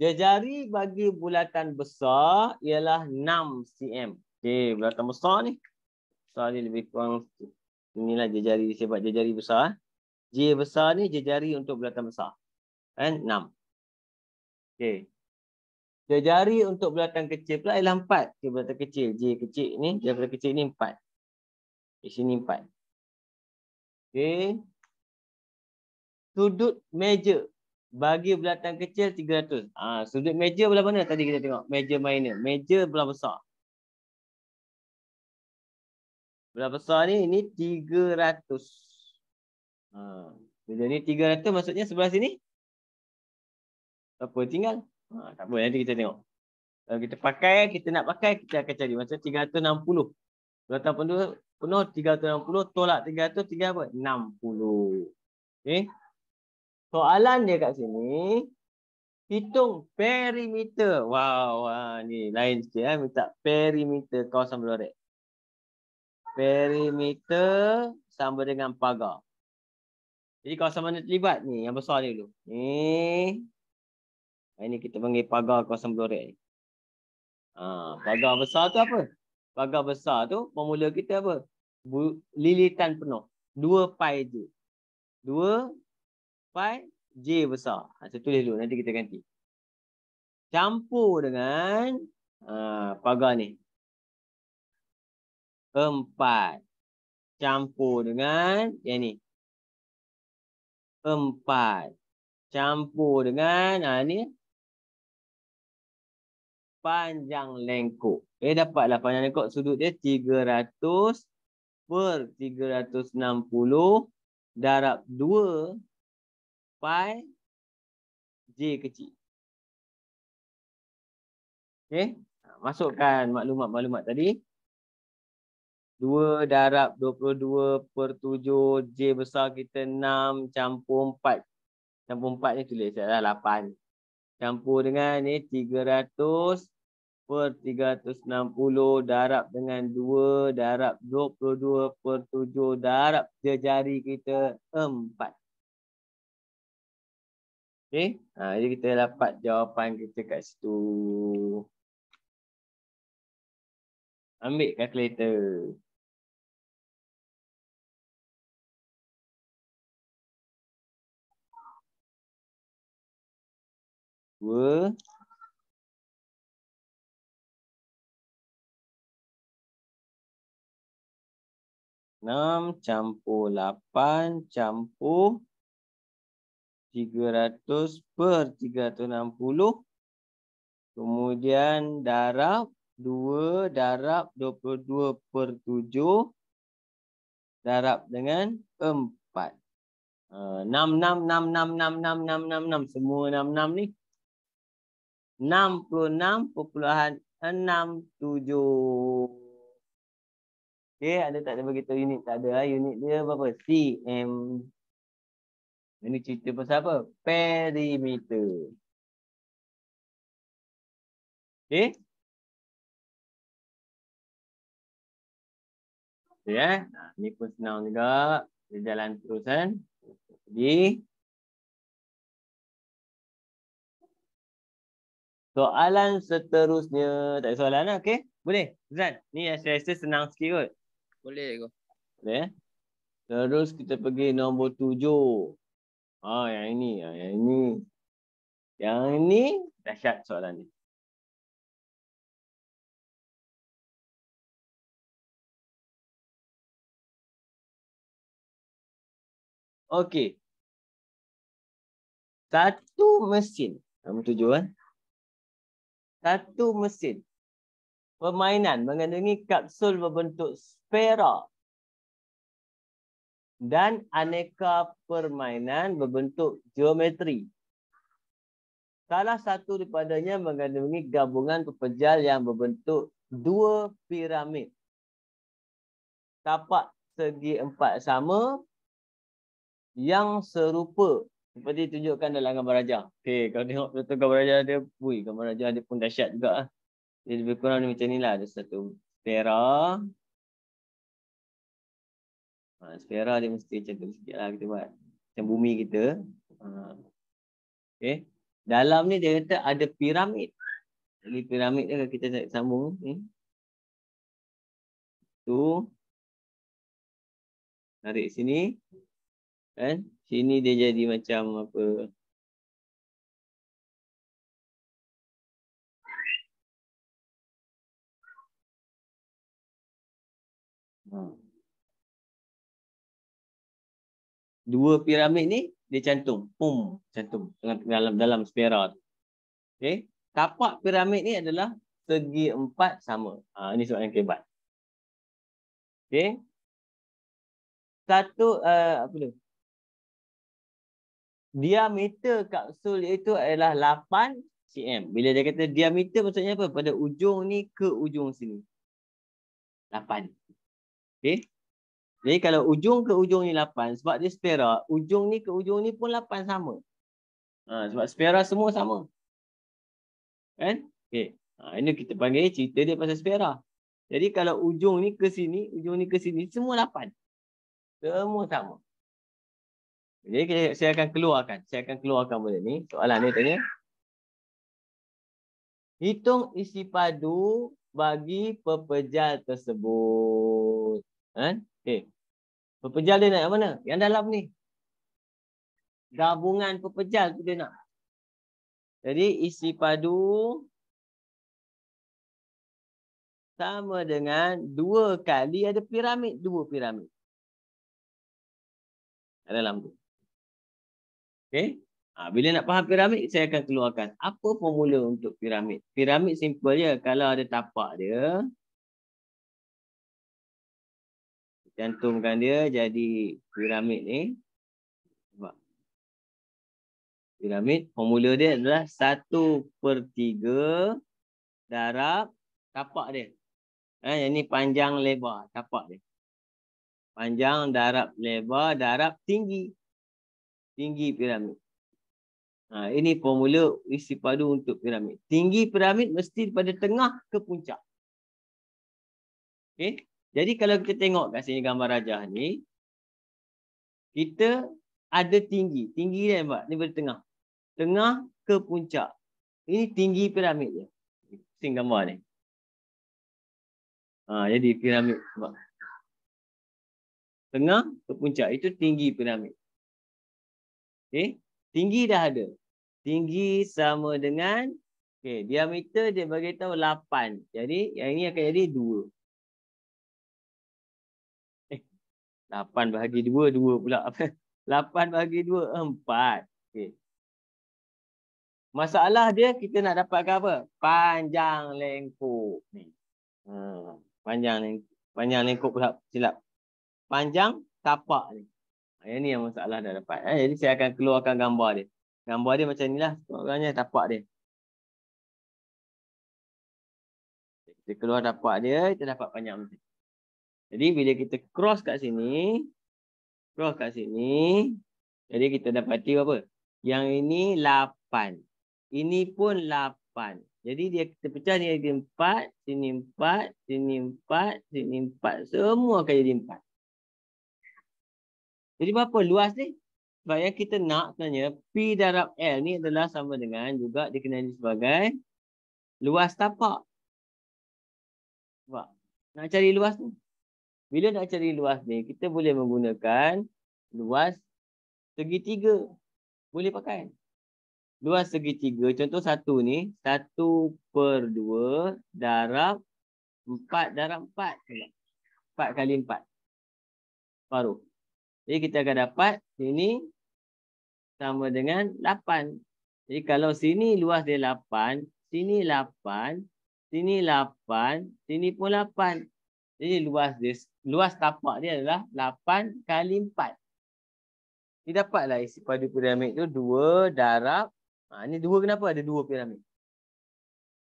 [SPEAKER 1] Jari bagi bulatan besar ialah 6 cm. Okey, bulatan besar ni. Besar ni lebih kurang, inilah jari sebab jari besar. J besar ni jari untuk bulatan besar. Kan? 6. Okey. Jari untuk bulatan kecil pula ialah 4. Okay, bulatan kecil. J kecil ni, bulatan kecil ni 4. Di sini 4. Okey. Sudut meja bagi bulatan kecil 300. Sudut meja belah mana? Tadi kita tengok. Meja minor. Meja belah besar. Belah besar ni, ini 300. Jadi 300 maksudnya sebelah sini? Apa tinggal? Tak apa, nanti kita tengok. Kalau kita pakai, kita nak pakai, kita akan cari. Macam 360. Bulatan penuh 360, tolak 300, tinggal apa? 60. Okay. Soalan dia kat sini, hitung perimeter. Wow, ni lain sikit. Minta perimeter kawasan berlorek. Perimeter sama dengan pagar. Jadi kawasan mana terlibat ni? Yang besar ni dulu. Ni. Ini kita panggil pagar kawasan berlorek ni. Pagar besar tu apa? Pagar besar tu, formula kita apa? Lilitan penuh. 2 pi j. 2 pi j besar. Saya tulis dulu, nanti kita ganti. Campur dengan pagar ni. 4. Campur dengan yang ni. 4. Campur dengan ni. panjang lengkuk. Dapatlah panjang lengkuk sudut dia 300 per 360 darab 2 pi J kecil. Okey. Masukkan maklumat-maklumat tadi. 2 darab 22 per 7 J besar kita 6 campur 4. Campur 4 ni tulis saya 8. Campur dengan ni 300 per 360 darab dengan 2 darab 22 per 7 darab jari kita 4. Okey. Jadi kita dapat jawapan kita kat situ. Ambil kalkulator. Dua. Enam campur 8 campur 300 per 360. Kemudian darab 2 darab 22 per 7 darab dengan 4. 6, 6, 6, 6, 6, 6, 6, 6, 6. Semua 6, 6 ni. 66.67. Okey, ada tak ada beritahu unit? Tak ada. Unit dia berapa? cm. Ini cerita pasal apa? Perimeter. Okey. Ya, ni pun senang juga. Dia jalan terus kan. Jadi soalan seterusnya. Tak ada soalan lah, okey? Boleh? Zan, ni saya rasa senang sikit kot.
[SPEAKER 2] Boleh ke?
[SPEAKER 1] Boleh? Terus kita pergi nombor 7. Yang ini. Yang ini. Yang ini dahsyat soalan ni. Okey. Satu mesin. Nombor 7 kan? Satu mesin permainan mengandungi kapsul berbentuk sfera dan aneka permainan berbentuk geometri. Salah satu daripadanya mengandungi gabungan pepejal yang berbentuk dua piramid. Tapak segi empat sama yang serupa seperti ditunjukkan dalam gambar rajah. Okey, kalau tengok betul gambar rajah dia, gambar rajah dia pun dahsyat juga. Jadi lebih kurang macam inilah. Ada satu sfera. Sfera dia mesti macam tu sikit lah kita buat. Macam bumi kita. Okey. Dalam ni dia kata ada piramid. Jadi piramid dia kita sambung ni. Tu. Tarik sini. Kan? Sini dia jadi macam apa. Dua piramid ni dia cantum, cantum dalam sfera tu. Okey, tapak piramid ni adalah segi empat sama. Ini soalan yang kebat. Okey. Satu apa tu? Diameter kapsul itu adalah 8 cm. Bila dia kata diameter maksudnya apa? Pada ujung ni ke ujung sini. 8. Okey. Jadi kalau ujung ke ujung ni 8, sebab dia sfera, ujung ni ke ujung ni pun 8 sama. Sebab sfera semua sama. Kan? Okey. Ini kita panggil cerita dia pasal sfera. Jadi kalau ujung ni ke sini, ujung ni ke sini, semua 8. Semua sama. Jadi saya akan keluarkan benda ni. Soalan ni tanya. Hitung isi padu bagi pepejal tersebut. Kan? Okey. Pepejal dia nak yang mana? Yang dalam ni. Gabungan pepejal tu dia nak. Jadi isi padu sama dengan 2 kali ada piramid. 2 piramid. Dalam tu. Okey. Bila nak faham piramid, saya akan keluarkan apa formula untuk piramid. Piramid simple je. Kalau ada tapak dia, cantumkan dia jadi piramid ni. Nampak? Piramid, formula dia adalah 1/3 darab tapak dia. Yang ni panjang lebar tapak dia. Panjang darab lebar darab tinggi. Tinggi piramid. Ini formula isi padu untuk piramid. Tinggi piramid mesti daripada tengah ke puncak. Okay? Jadi kalau kita tengok kat sini gambar rajah ni, kita ada tinggi. Tinggi dia nampak? Ni pada tengah. Tengah ke puncak. Ini tinggi piramid dia. Pusing gambar ni. Jadi piramid. Nampak? Tengah ke puncak. Itu tinggi piramid. Okay? Tinggi dah ada. Tinggi sama dengan, diameter dia bagi tahu 8. Jadi yang ini akan jadi 2. 8 bahagi 2, 2 pula. 8 bahagi 2, 4. Okay. Masalah dia kita nak dapatkan apa? Panjang lengkuk ni. Panjang lengkuk pula silap. Panjang tapak ni. Yang ni yang masalah dah dapat. Jadi saya akan keluarkan gambar dia. Gambar dia macam inilah. Orangnya tapak dia. Kita keluar tapak dia, kita dapat panjang macam ni. Jadi bila kita cross kat sini, jadi kita dapati apa? Yang ini 8. Ini pun 8. Jadi dia kita pecah ni jadi 4, sini 4, sini 4, sini 4. Semua akan jadi 4. Jadi berapa luas ni? Sebab yang kita nak sebenarnya P darab L ni adalah sama dengan juga dikenali sebagai luas tapak. Sebab nak cari luas ni. Bila nak cari luas ni, kita boleh menggunakan luas segitiga. Boleh pakai. Luas segitiga, contoh satu ni, 1/2 darab 4 darab 4. 4 kali 4. Paruh. Jadi kita akan dapat sini sama dengan 8. Jadi kalau sini luas dia 8, sini 8, sini 8, sini pun 8. Jadi luas tapak dia adalah 8 kali 4. Ini dapatlah isi padu piramid tu 2 darab. Ni 2 kenapa ada 2 piramid?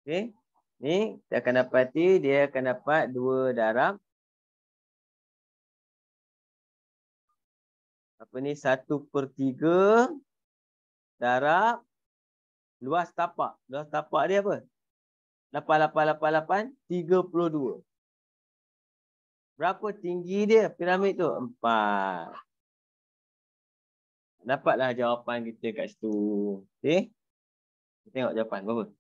[SPEAKER 1] Okey. Ni kita akan dapati dia akan dapat 2 darab. Apa ni? 1/3 darab luas tapak. Luas tapak dia apa? 8, 32. Berapa tinggi dia piramid tu? 4. Dapatlah jawapan kita kat situ. Okey. Kita tengok jawapan berapa.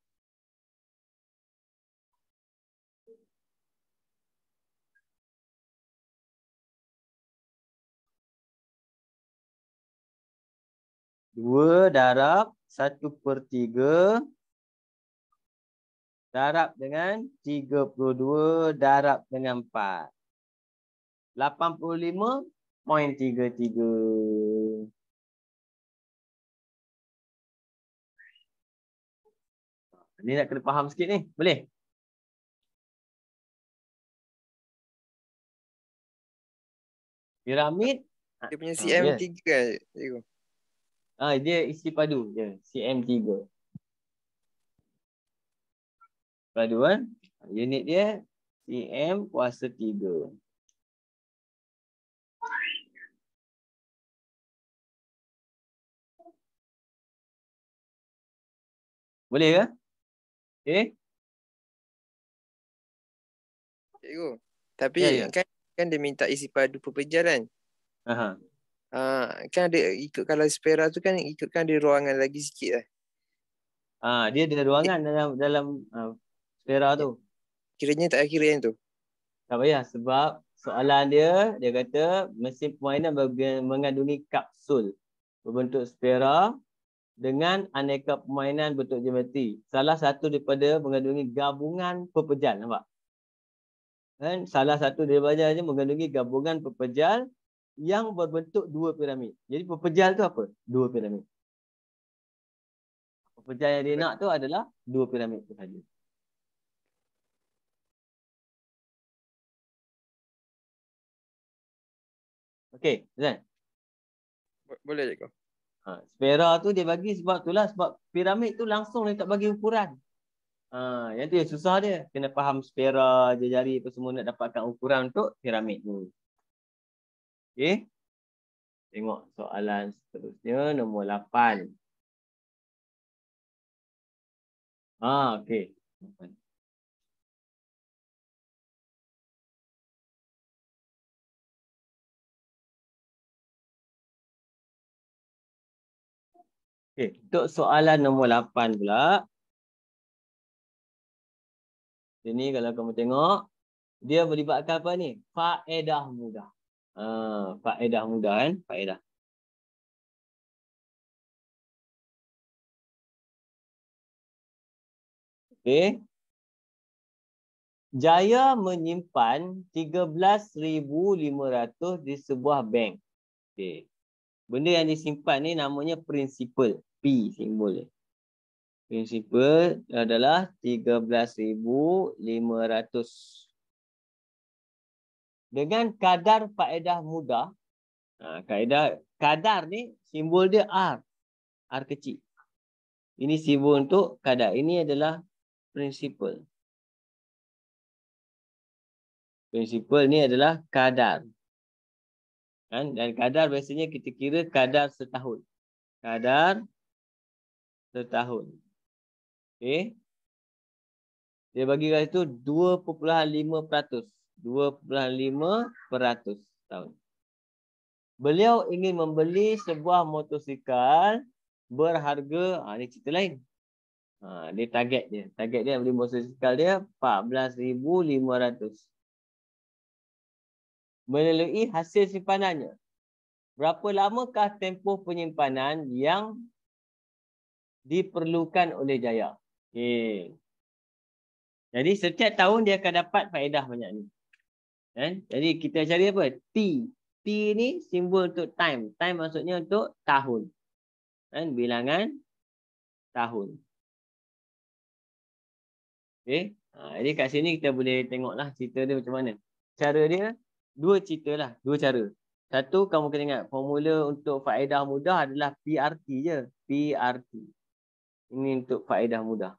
[SPEAKER 1] Dua darab 1/3 darab dengan 32 darab dengan 4. 85.33. Ni nak kena faham sikit ni. Boleh? Piramid.
[SPEAKER 2] Dia punya CM3 kan, cikgu?
[SPEAKER 1] Dia isi padu je. CM3. Padu kan? Unit dia CM kuasa 3. Boleh ke? Okey.
[SPEAKER 2] Cikgu. Tapi
[SPEAKER 1] Ya.
[SPEAKER 2] kan dia minta isi padu pepejal kan?
[SPEAKER 1] Aha.
[SPEAKER 2] Kan ada ikut kalau spera tu kan ikutkan dia ruangan lagi sikit lah.
[SPEAKER 1] Dia ada ruangan dalam sfera tu.
[SPEAKER 2] Kiranya tak kira yang tu.
[SPEAKER 1] Tak payah sebab soalan dia kata mesin permainan mengandungi kapsul berbentuk sfera dengan aneka permainan bentuk geometri. Salah satu daripada mengandungi gabungan pepejal, nampak? Kan salah satu daripadanya mengandungi gabungan pepejal yang berbentuk 2 piramid. Jadi pepejal tu apa? 2 piramid. Pecahan yang dia nak tu adalah 2 piramid tu saja. Okey, Zan.
[SPEAKER 2] Boleh je kau.
[SPEAKER 1] Spera tu dia bagi sebab itulah, sebab piramid tu langsung dia tak bagi ukuran. Yang tu yang susah dia. Kena faham spera, jari apa semua nak dapatkan ukuran untuk piramid tu. Okey. Tengok soalan seterusnya nombor 8. Okey. Okey, untuk soalan nombor 8 pula. Sini kalau kamu tengok, dia melibatkan apa ni? Faedah mudah. Faedah mudah kan? Faedah. Okey. Jaya menyimpan 13,500 di sebuah bank. Okey. Benda yang disimpan ni namanya principal. P simbol dia. Principal adalah 13,500. Dengan kadar faedah mudah. Kadar ni simbol dia R. R kecil. Ini simbol untuk kadar. Ini adalah principal. Principal ni adalah kadar. Kan? Dan kadar biasanya kita kira kadar setahun. Kadar setahun. Okey. Dia bagi kat situ 2.5%. 2.5% tahun. Beliau ingin membeli sebuah motosikal berharga, ni cerita lain. Dia target dia. Target dia beli motosikal dia 14,500. Melalui hasil simpanannya. Berapa lamakah tempoh penyimpanan yang diperlukan oleh Jaya? Okey. Jadi setiap tahun dia akan dapat faedah banyak ni. Kan? Jadi kita cari apa? T. T ni simbol untuk time. Time maksudnya untuk tahun. Kan? Bilangan tahun. Okey. Jadi kat sini kita boleh tengoklah cerita dia macam mana. Cara dia, dua cerita lah. Dua cara. Satu, kamu kena ingat formula untuk faedah mudah adalah PRT je. PRT. Ini untuk faedah mudah.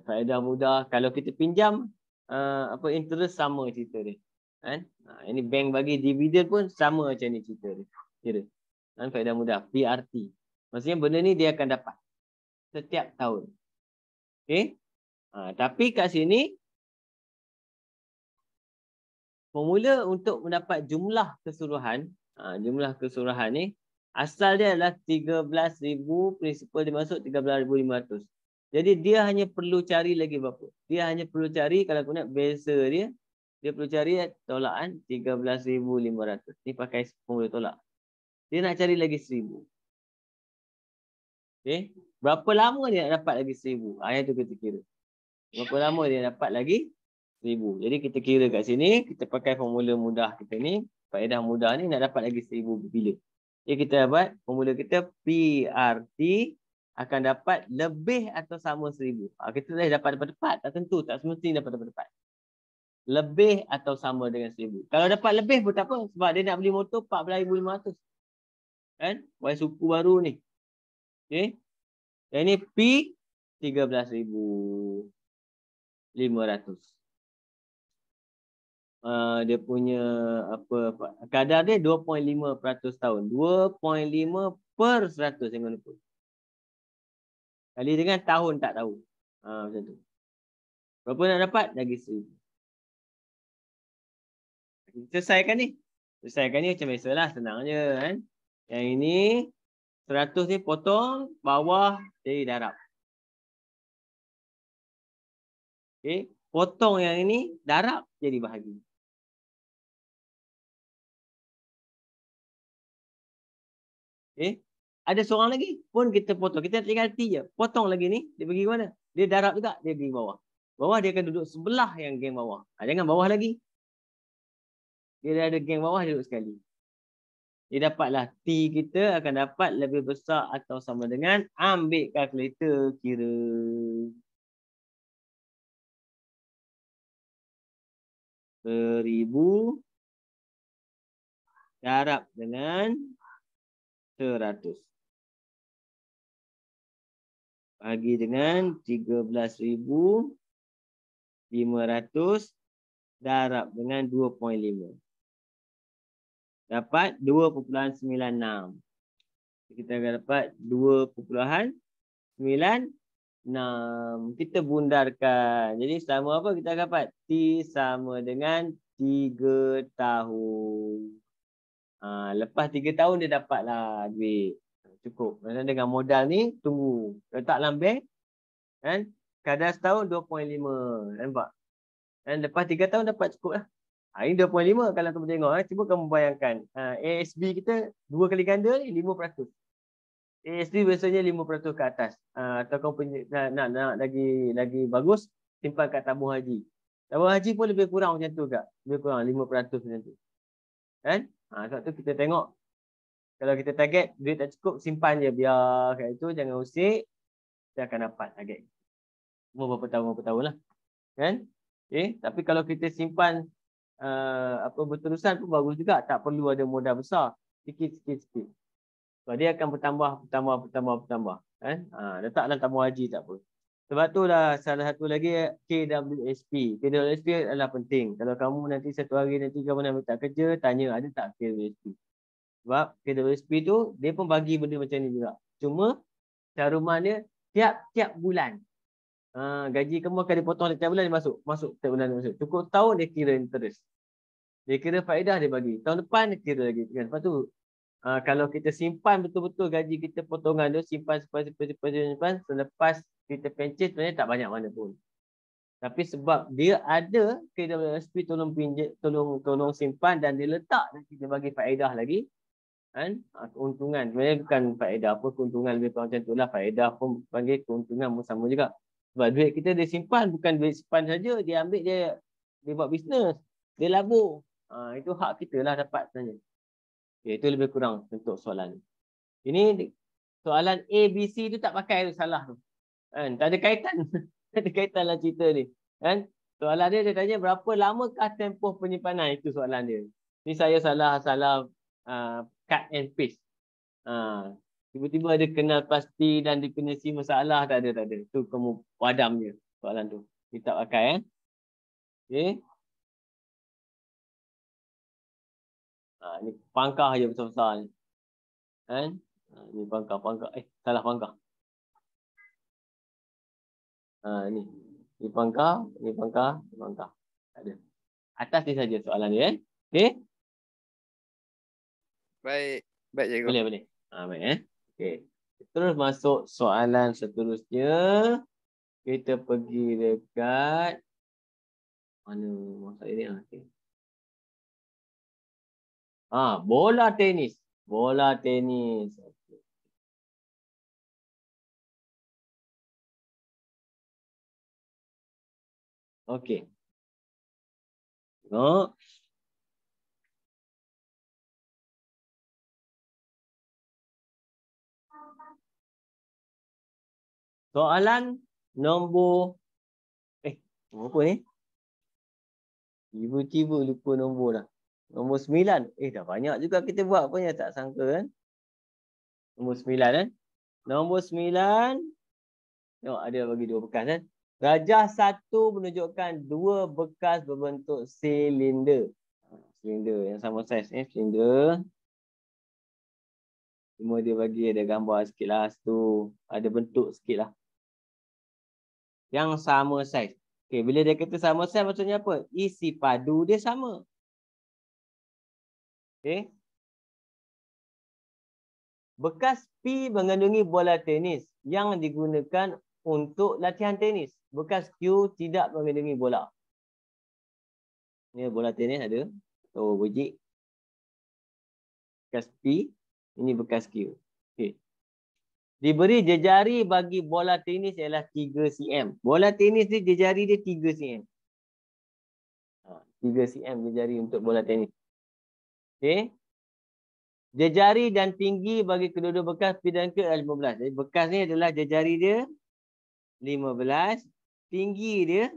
[SPEAKER 1] Faedah mudah. Kalau kita pinjam, interest sama cerita dia. Kan? Ini bank bagi dividen pun sama macam ni cerita dia. Kira. Kan? Faedah mudah. PRT. Maksudnya benda ni dia akan dapat. Setiap tahun. Okey. Tapi kat sini, formula untuk mendapat jumlah keseluruhan, jumlah keseluruhan ni, asal dia adalah 13,000, principal dia masuk 13,500. Jadi dia hanya perlu cari lagi berapa? Dia hanya perlu cari, kalau aku nak biasa dia perlu cari tolakan 13,500. Ni pakai formula tolak. Dia nak cari lagi 1,000. Okey. Berapa lama dia nak dapat lagi 1,000? Yang tu kita kira. Berapa lama dia dapat lagi 1,000. Jadi kita kira kat sini, kita pakai formula mudah kita ni. Faedah mudah ni nak dapat lagi 1,000 bila. Jadi kita dapat formula kita PRT akan dapat lebih atau sama 1,000. Kita dah dapat tepat. Tak tentu. Tak semestinya dapat tepat. Lebih atau sama dengan 1,000. Kalau dapat lebih pun tak apa. Sebab dia nak beli motor 14,500. Kan? Y suku baru ni. Okay. Yang ni P 13,500. Dia punya kadar dia 2.5% tahun. 2.5 per 100 yang lupa. Kali dengan tahun tak tahu. Macam tu. Berapa nak dapat? Lagi 1,000. Selesaikan ni. Selesaikan ni macam biasalah. Senang je kan. Yang ini 100 ni potong. Bawah jadi darab. Okay. Potong yang ini. Darab jadi bahagi. Okay. Ada seorang lagi pun kita potong. Kita tinggal T je. Potong lagi ni. Dia pergi mana? Dia darab juga. Dia pergi bawah. Bawah dia akan duduk sebelah yang geng bawah. Jangan bawah lagi. Dia dah ada geng bawah, dia duduk sekali. Dia dapatlah T kita akan dapat lebih besar atau sama dengan, ambil kalkulator kira. Seribu darab dengan 100. Bagi dengan 13.500 darab dengan 2.5. Dapat 2.96. Kita akan dapat 2.96. Kita bundarkan. Jadi sama apa kita dapat? T sama dengan 3 tahun. Lepas 3 tahun dia dapatlah duit. Cukup. Dengan modal ni, tunggu. Letak dalam bank. Kan? Kadar setahun 2.5. Nampak? Dan lepas 3 tahun dapat cukup lah. Ini 2.5 kalau kamu tengok. Cuba kamu bayangkan. ASB kita 2 kali ganda ni 5%. ASB biasanya 5% ke atas. Atau kamu nak lagi bagus, simpan kat tabung haji. Tabung haji pun lebih kurang macam tu kak. Lebih kurang 5% macam tu. Kan? Sebab tu kita tengok. Kalau kita target, duit tak cukup, simpan je. Biar kat itu, jangan usik. Kita akan dapat target. Umur berapa tahun lah. Kan? Okay? Tapi kalau kita simpan berterusan pun bagus juga, tak perlu ada modal besar, sikit. Sebab dia akan bertambah kan. Letak dalam tabung haji tak apa. Sebab itulah salah satu lagi KWSP adalah penting. Kalau kamu nanti satu hari nanti kamu nak minta kerja, tanya ada tak KWSP. Sebab KWSP tu dia pun bagi benda macam ni juga, cuma caruman dia tiap bulan. Gaji kamu akan dipotong setiap bulan, dia masuk setiap bulan masuk. Cukup tahun dia kira interest. Dia kira faedah dia bagi. Tahun depan dia kira lagi. Lepas tu kalau kita simpan betul-betul gaji kita potongan tu, simpan. Selepas kita pencet sebenarnya tak banyak mana pun. Tapi sebab dia ada KWSP tolong simpan dan dia letak dan kita bagi faedah lagi. Kan? Keuntungan. Sebenarnya bukan faedah apa, keuntungan lebih kurang macam tu lah. Faedah pun panggil keuntungan pun sama juga. Sebab duit kita dia simpan, bukan duit simpan saja. Dia ambil, dia buat bisnes. Dia labur. Itu hak kita lah dapat sebenarnya. Okay, itu lebih kurang untuk soalan. Ini soalan A, B, C tu tak pakai tu, salah tu. Kan? Tak ada kaitan. Tak ada kaitan lah cerita ni. Kan? Soalan dia tanya berapa lamakah tempoh penyimpanan. Itu soalan dia. Ni saya salah cut and paste. Tiba-tiba ada kenal pasti dan definisi masalah, tak ada. Tu kamu padam je soalan tu. Dia tak pakai. Okay. Ni pangkah je besar-besar ni. Kan? Ni pangkah. Salah pangkah. Ni pangkah. Tak ada. Atas ni saja soalan dia. Okay.
[SPEAKER 2] Baik cikgu.
[SPEAKER 1] Boleh. Baik. Okay. Terus masuk soalan seterusnya. Kita pergi dekat mana masa ini? Okay. Bola tenis. Okey. Tengok. Soalan nombor apa ni? Tiba-tiba lupa nombor dah. Nombor 9. Dah banyak juga kita buat punya, tak sangka kan. Nombor 9 kan. Nombor 9. Tengok ada bagi 2 bekas kan. Rajah 1 menunjukkan 2 bekas berbentuk silinder. Silinder yang sama saiz silinder. Cuma dia bagi ada gambar sikit lah situ. Ada bentuk sikit lah. Yang sama saiz. Okay, bila dia kata sama saiz maksudnya apa? Isi padu dia sama. Okay. Bekas P mengandungi bola tenis yang digunakan untuk latihan tenis. Bekas Q tidak mengandungi bola. Ini bola tenis ada. Biji. Bekas P. Ini bekas Q. Okay. Diberi jejari bagi bola tenis ialah 3 cm. Bola tenis ni jejari dia 3 cm. 3 cm jejari untuk bola tenis. Okay. Jejari dan tinggi bagi kedua-dua bekas P dan Q adalah 15. Jadi bekas ni adalah jejari dia 15. Tinggi dia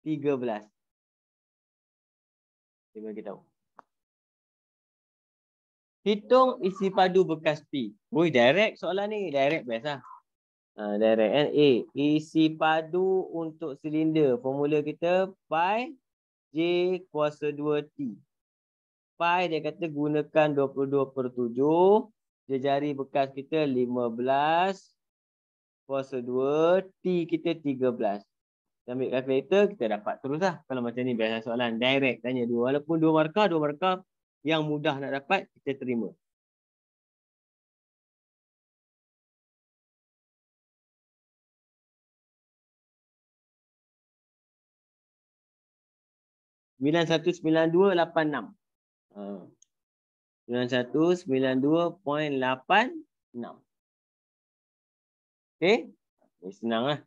[SPEAKER 1] 13. Dia bagi tahu. Hitung isi padu bekas P. Oi, direct soalan ni. Direct best lah. Direct kan. A. Isi padu untuk silinder. Formula kita pi J kuasa 2T. Pi dia kata gunakan 22/7. Jejari bekas kita 15 kuasa 2. T kita 13. Kita ambil kalkulator, kita dapat terus lah. Kalau macam ni biasa soalan. Direct tanya dua. Walaupun dua markah yang mudah nak dapat, kita terima. Sembilan satu sembilan dua lapan enam. 9192.86. Okey? Ini senang lah.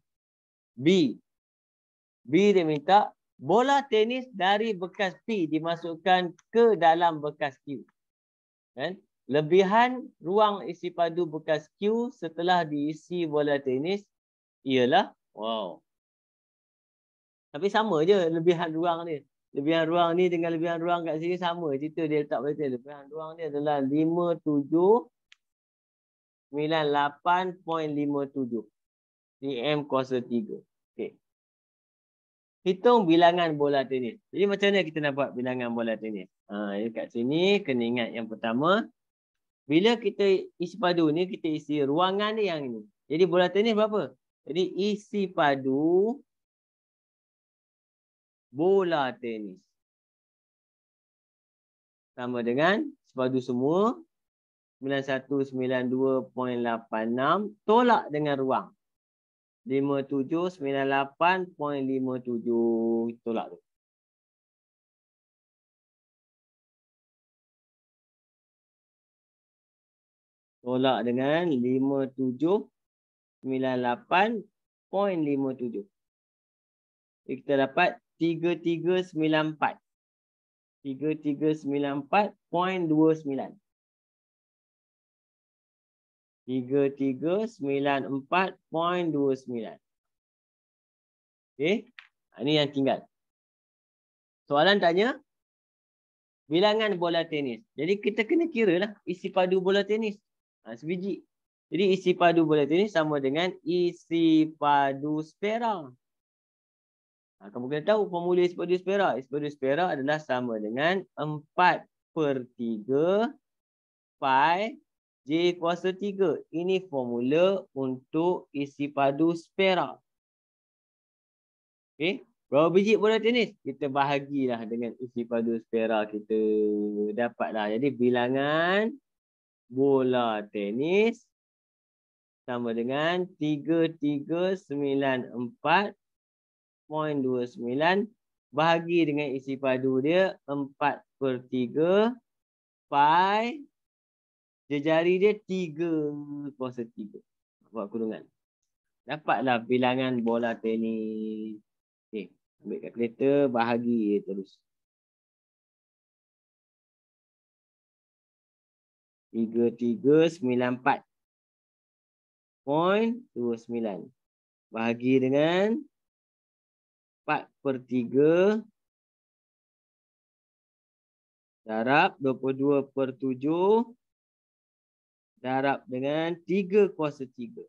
[SPEAKER 1] B. B dia minta bola tenis dari bekas P dimasukkan ke dalam bekas Q. Kan? Lebihan ruang isi padu bekas Q setelah diisi bola tenis ialah wow. Tapi sama je lebihan ruang ni. Lebihan ruang ni dengan lebihan ruang kat sini sama. Cerita dia letak betul. Lebihan ruang ni adalah 5798.57 cm kuasa 3. Okey. Hitung bilangan bola tenis. Jadi macam mana kita nak buat bilangan bola tenis? Kat sini kena ingat yang pertama. Bila kita isi padu ni, kita isi ruangan ni yang ini. Jadi bola tenis berapa? Jadi isi padu bola tenis sama dengan sepadu semua 9192.86 tolak dengan ruang 5798.57 tolak tu. Tolak dengan 5798.57. Kita dapat 3394. 3394.29. 3394.29. Okey. Ini yang tinggal. Soalan tanya bilangan bola tenis. Jadi kita kena kira lah isi padu bola tenis. Sebiji. Jadi isi padu bola tenis sama dengan isi padu spera. Kamu kena tahu formula isi padu spera. Isi padu spera adalah sama dengan 4/3 pi J kuasa 3. Ini formula untuk isi padu spera. Okey. Berapa biji bola tenis? Kita bahagilah dengan isi padu spera kita. Dapatlah. Jadi bilangan bola tenis sama dengan 3394.29 bahagi dengan isi padu dia 4/3 pi jejari dia 3/3. Buat kurungan. Dapatlah bilangan bola tenis. Okey, ambil kalkulator bahagi terus. 3394.29 bahagi dengan 4/3 darab 22/7 darab dengan 3/3.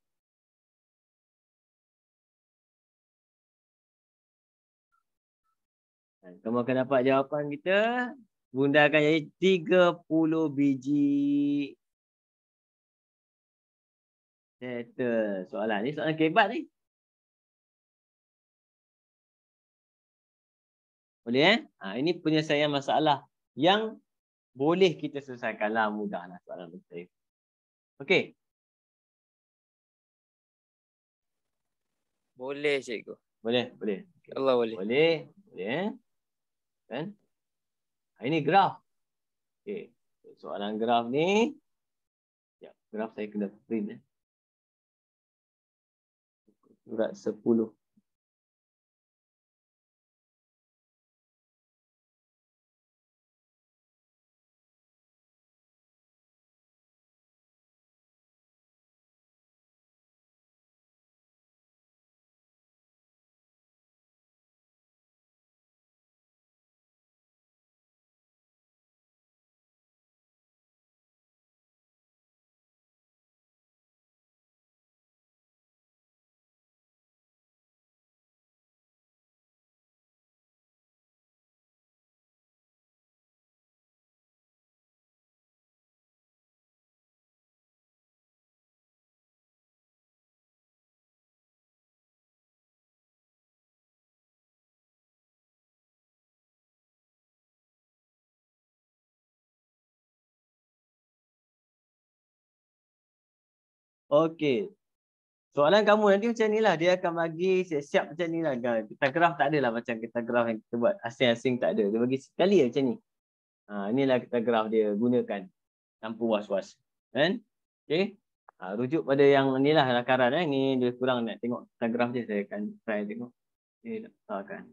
[SPEAKER 1] Kamu akan dapat jawapan kita. Bunda akan jadi 30 biji. Settle. Soalan ni soalan kebat ni. Boleh ini penyelesaian masalah yang boleh kita selesaikanlah mudahlah soalan betul. Okey.
[SPEAKER 2] Boleh cikgu.
[SPEAKER 1] Boleh. Okay.
[SPEAKER 2] Allah boleh.
[SPEAKER 1] Boleh. Kan? Ini graf. Okey. Soalan graf ni. Ya, graf saya kena print. Surat 10. Okey. Soalan kamu nanti macam ni lah. Dia akan bagi siap-siap macam ni lah. Kita graf tak adalah macam kita graf yang kita buat asing-asing tak ada. Dia bagi sekali macam ni. Inilah kita graf dia gunakan. Tanpa was-was. Kan? Okey. Rujuk pada yang ni lah lakaran. Ni dia kurang nak tengok kita graf dia. Saya akan try tengok. Okay, letakkan.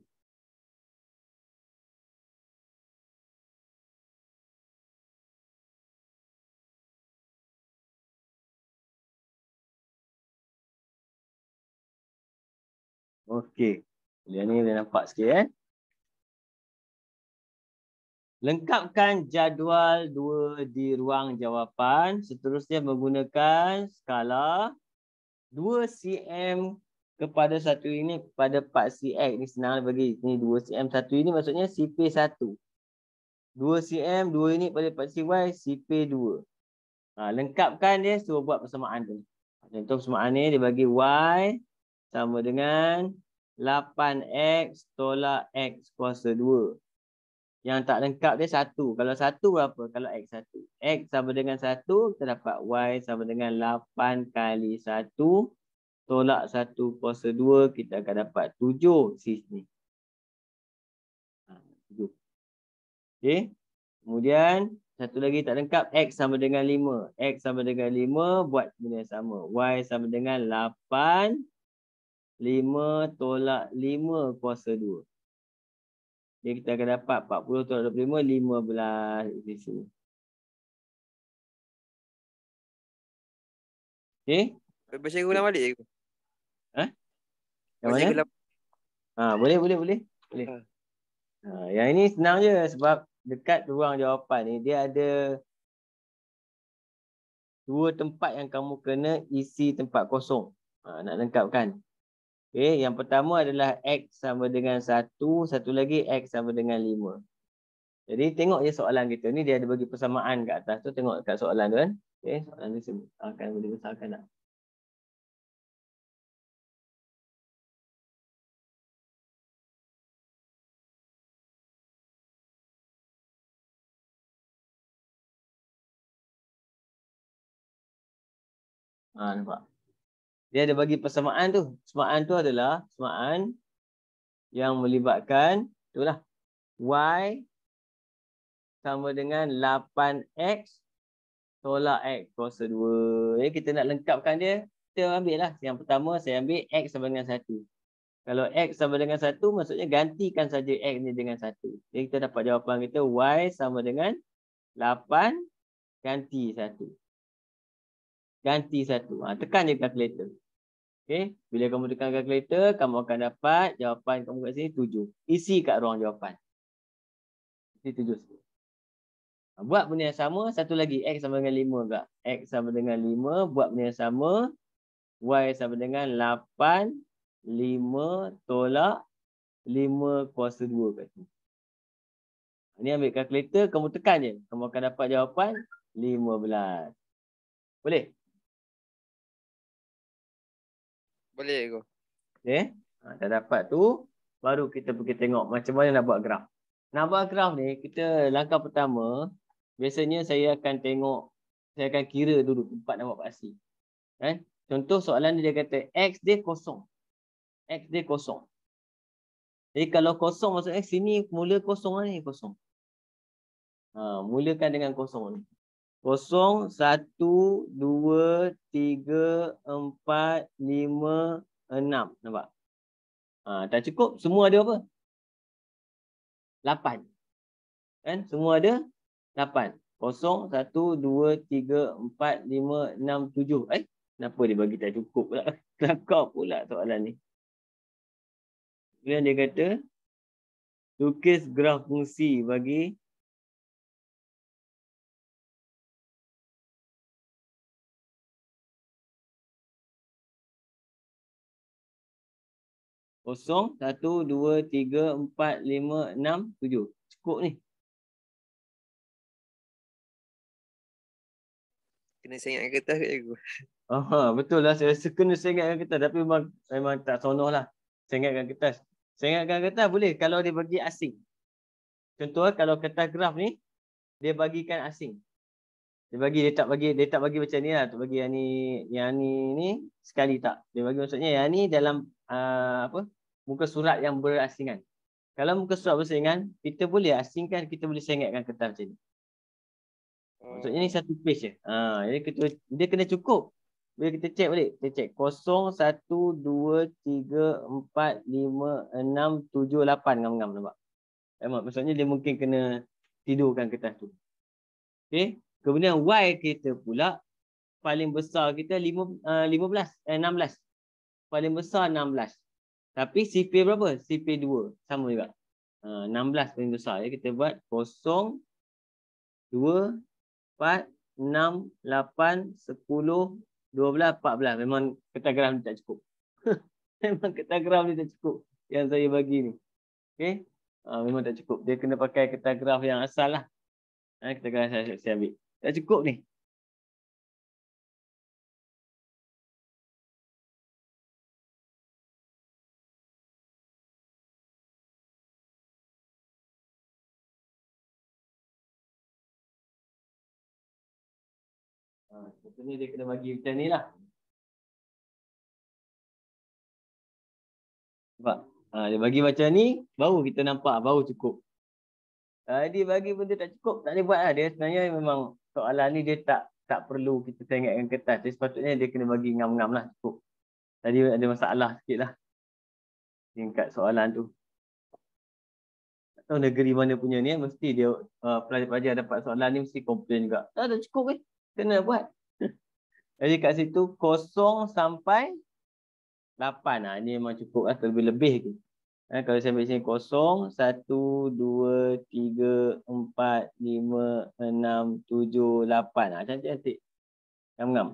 [SPEAKER 1] Okey. Yang ni boleh nampak sikit. Lengkapkan jadual 2 di ruang jawapan. Seterusnya menggunakan skala 2 cm kepada 1 ini kepada 4 cx. Ini senang bagi. Ini 2 cm 1 ini maksudnya CP1. 2 cm 2 ini pada 4 cy CP2. Lengkapkan dia, suruh buat persamaan tu. Contoh persamaan ni dia bagi y sama dengan 8x tolak x kuasa 2. Yang tak lengkap dia 1. Kalau 1 berapa? Kalau x 1. X sama dengan 1, kita dapat y sama dengan 8 kali 1 tolak 1 kuasa 2, kita akan dapat 7 sini. 7. Okey. Kemudian satu lagi tak lengkap, x sama dengan 5. X sama dengan 5, buat benda yang sama. Y sama dengan 8 5 tolak 5 kuasa 2. Jadi kita akan dapat 40 tolak 25, 15 di sini. Okey?
[SPEAKER 2] Baca ulang balik je.
[SPEAKER 1] Yang
[SPEAKER 2] Baca
[SPEAKER 1] mana? Boleh. Yang ini senang je sebab dekat ruang jawapan ni dia ada 2 tempat yang kamu kena isi tempat kosong. Nak lengkapkan. Okey, yang pertama adalah x sama dengan 1, satu lagi x sama dengan 5. Jadi tengok je soalan kita ni, dia ada bagi persamaan kat atas tu, tengok kat soalan tu kan. Okey, soalan ni akan boleh besarkan tak? Nampak. Dia ada bagi persamaan tu. Persamaan tu adalah persamaan yang melibatkan itulah y sama dengan 8x tolak x kuasa 2. Jadi kita nak lengkapkan dia, kita ambil lah. Yang pertama saya ambil x sama dengan 1. Kalau x sama dengan 1, maksudnya gantikan saja x ni dengan 1. Jadi kita dapat jawapan kita y sama dengan 8 ganti 1. Ganti 1. Tekan je kalkulator. Okey, bila kamu tekan kalkulator, kamu akan dapat jawapan kamu kat sini 7. Isi kat ruang jawapan. Isi 7. Buat benda yang sama, satu lagi x sama dengan 5 juga. X sama dengan 5, buat benda yang sama. Y sama dengan 8 5 tolak 5 kuasa 2 kat sini. Ini ambil kalkulator, kamu tekan je. Kamu akan dapat jawapan 15. Boleh?
[SPEAKER 2] Boleh go.
[SPEAKER 1] Okay. Dah dapat tu, baru kita pergi tengok macam mana nak buat graf. Nak buat graf ni, kita langkah pertama, biasanya saya akan tengok, saya akan kira dulu tempat nak buat pasti. Kan? Contoh soalan dia kata x dia kosong. X dia kosong. Jadi kalau kosong maksudnya sini mula kosong lah ni, kosong. Mulakan dengan kosong ni. 0, 1, 2, 3, 4, 5, 6. Nampak? Tak cukup. Semua ada apa? 8. Kan? Semua ada 8. 0, 1, 2, 3, 4, 5, 6, 7. Kenapa dia bagi tak cukup pula? Kelakar pula soalan ni. Kemudian dia kata, lukis graf fungsi bagi 0, 1, 2, 3, 4, 5, 6, 7. Cukup ni.
[SPEAKER 2] Kena sengat kertas ke cikgu?
[SPEAKER 1] Betul lah. Saya rasa kena sengatkan kertas. Tapi memang tak sonoh lah. Sengatkan kertas. Sengatkan kertas boleh kalau dia bagi asing. Contoh kalau kertas graf ni, dia bagikan asing. Dia tak bagi macam ni lah. Tak bagi yang ni sekali tak. Dia bagi maksudnya yang ni dalam muka surat yang berasingan. Kalau muka surat berasingan, kita boleh asingkan, kita boleh sengatkan kertas macam ni. Maksudnya ni satu page je. Jadi dia kena cukup. Bila kita cek balik, kita cek 0, 1, 2, 3, 4, 5, 6, 7, 8 ngam-ngam, nampak? Maksudnya dia mungkin kena tidurkan kertas tu. Okey. Kemudian Y kita pula paling besar kita 16. Paling besar 16. Tapi CP berapa? CP 2. Sama juga. 16 paling besar. Ya. Kita buat 0, 2, 4, 6, 8, 10, 12, 14. Memang kertas graf ni tak cukup. Memang kertas graf ni tak cukup. Yang saya bagi ni. Okey. Memang tak cukup. Dia kena pakai kertas graf yang asal lah. Kertas graf saya ambil. Tak cukup ni. Sebetulnya dia kena bagi macam ni lah. Nampak? Dia bagi macam ni, baru kita nampak, baru cukup. Dia bagi benda tak cukup, tak boleh buat lah. Dia sebenarnya memang soalan ni dia tak perlu kita tengokkan kertas. Jadi sepatutnya dia kena bagi ngam-ngam lah, cukup. Tadi ada masalah sikit lah. Tingkat soalan tu. Tak tahu negeri mana punya ni, mesti dia pelajar-pelajar dapat soalan ni mesti komplain juga. Tak cukup kena buat. Jadi kat situ 0 sampai 8. Ini memang cukup lah, terlebih-lebih tu. Kalau saya ambil sini 0, 1, 2, 3, 4, 5, 6, 7, 8. Cantik-cantik. Ngam-ngam.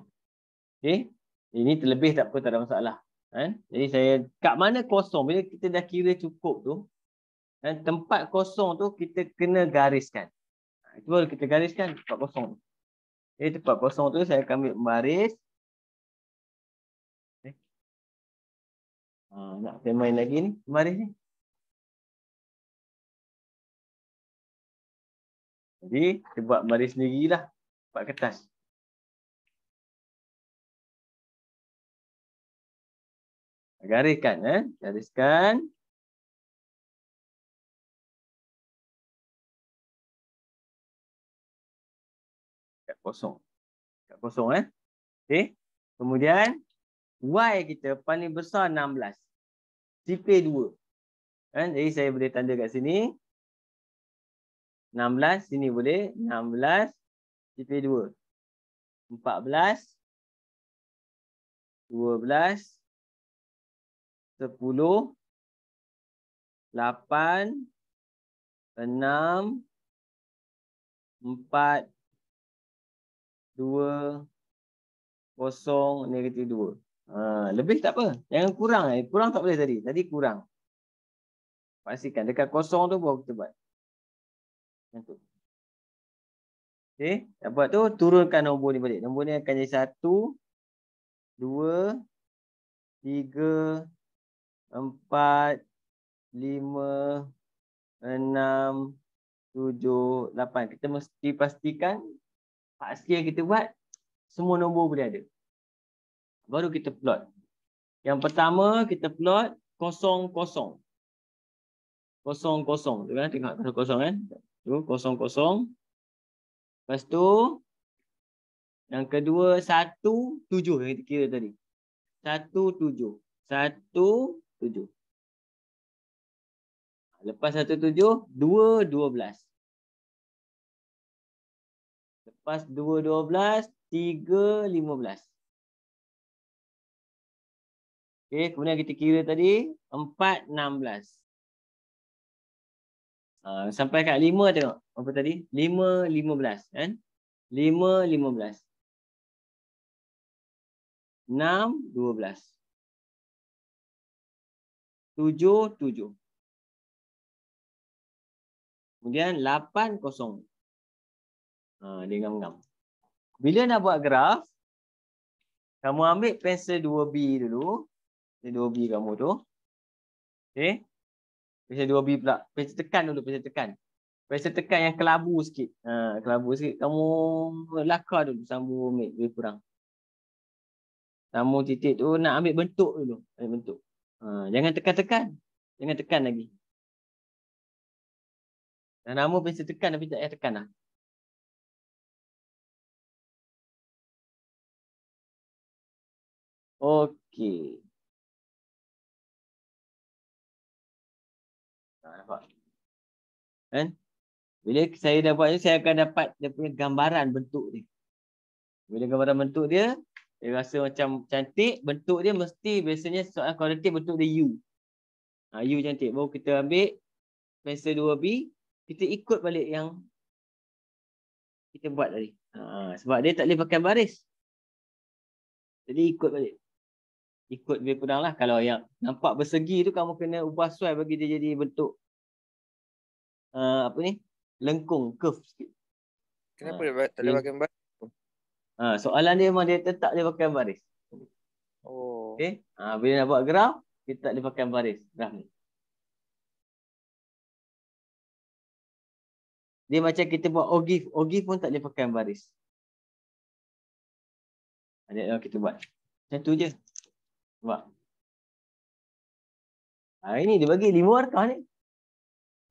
[SPEAKER 1] Okey. Ini terlebih tak apa, tak ada masalah. Jadi saya, kat mana kosong? Bila kita dah kira cukup tu, tempat kosong tu kita kena gariskan. Itu baru kita gariskan tempat kosong. Jadi tempat kosong tu saya akan ambil baris. Nak saya main lagi ni, baris ni. Jadi, kita buat baris sendirilah. Buat kertas. Gariskan. Gariskan. Kat kosong. Kat kosong. Okey. Kemudian, Y kita paling besar 16. CP 2. Jadi, saya boleh tanda kat sini. 16. Sini boleh. 16. CP 2. 14. 12. 10. 8. 6. 4. 2. 0, -2. Lebih tak apa. Jangan kurang. Kurang tak boleh tadi. Tadi kurang. Pastikan dekat kosong tu baru kita buat. Okey. Dah buat tu, turunkan nombor ni balik. Nombor ni akan jadi 1, 2, 3, 4, 5, 6, 7, 8. Kita mesti pastikan paksi yang kita buat semua nombor boleh ada. Baru kita plot. Yang pertama kita plot 0, 0. 0, 0. Tu kan, tengok 0 kan. Tu 0, 0. Lepas tu yang kedua 1, 7 yang kita kira tadi. 1, 7. 1, 7. Lepas 1, 7, 2, 12. Lepas 2, 12, 3, 15. Okey, kemudian kita kira tadi 4, 16. Sampai kat 5 tengok. Apa tadi? 5, 15 kan? 5, 15. 6, 12. 7, 7. Kemudian 8, 0. Dia ngam-ngam. Bila nak buat graf, kamu ambil pensel 2B dulu. Pensel 2B kamu tu. Okey. Pensel 2B pula. Pensel tekan dulu, pensel tekan. Pressure tekan yang kelabu sikit. Kelabu sikit. Kamu lakar dulu sambung mid lebih kurang. Sambung titik tu nak ambil bentuk dulu. Ambil bentuk. Jangan tekan-tekan. Jangan tekan lagi. Dan nama pressure tekan tapi tak payah tekan lah. Okey. Nampak? Kan? Bila saya dah buat ni, saya akan dapat dia punya gambaran bentuk dia. Bila gambaran bentuk dia, dia rasa macam cantik. Bentuk dia mesti biasanya soalan kualitatif bentuk dia U. U cantik. Baru kita ambil pensel 2B, kita ikut balik yang kita buat tadi. Sebab dia tak boleh pakai baris. Jadi ikut balik. Ikut lebih kurang lah. Kalau yang nampak bersegi tu, kamu kena ubah suai bagi dia jadi bentuk apa ni? Lengkung, curve sikit.
[SPEAKER 2] Kenapa dia tak boleh pakai baris?
[SPEAKER 1] Soalan dia memang dia tetap dia pakai baris.
[SPEAKER 2] Oh.
[SPEAKER 1] Okay. Bila nak buat graf, kita tak boleh pakai baris. Graf ni. Dia macam kita buat OGIF. OGIF pun tak boleh pakai baris. Ada kita buat. Macam tu je. Nampak? Ini dia bagi 5 markah ni.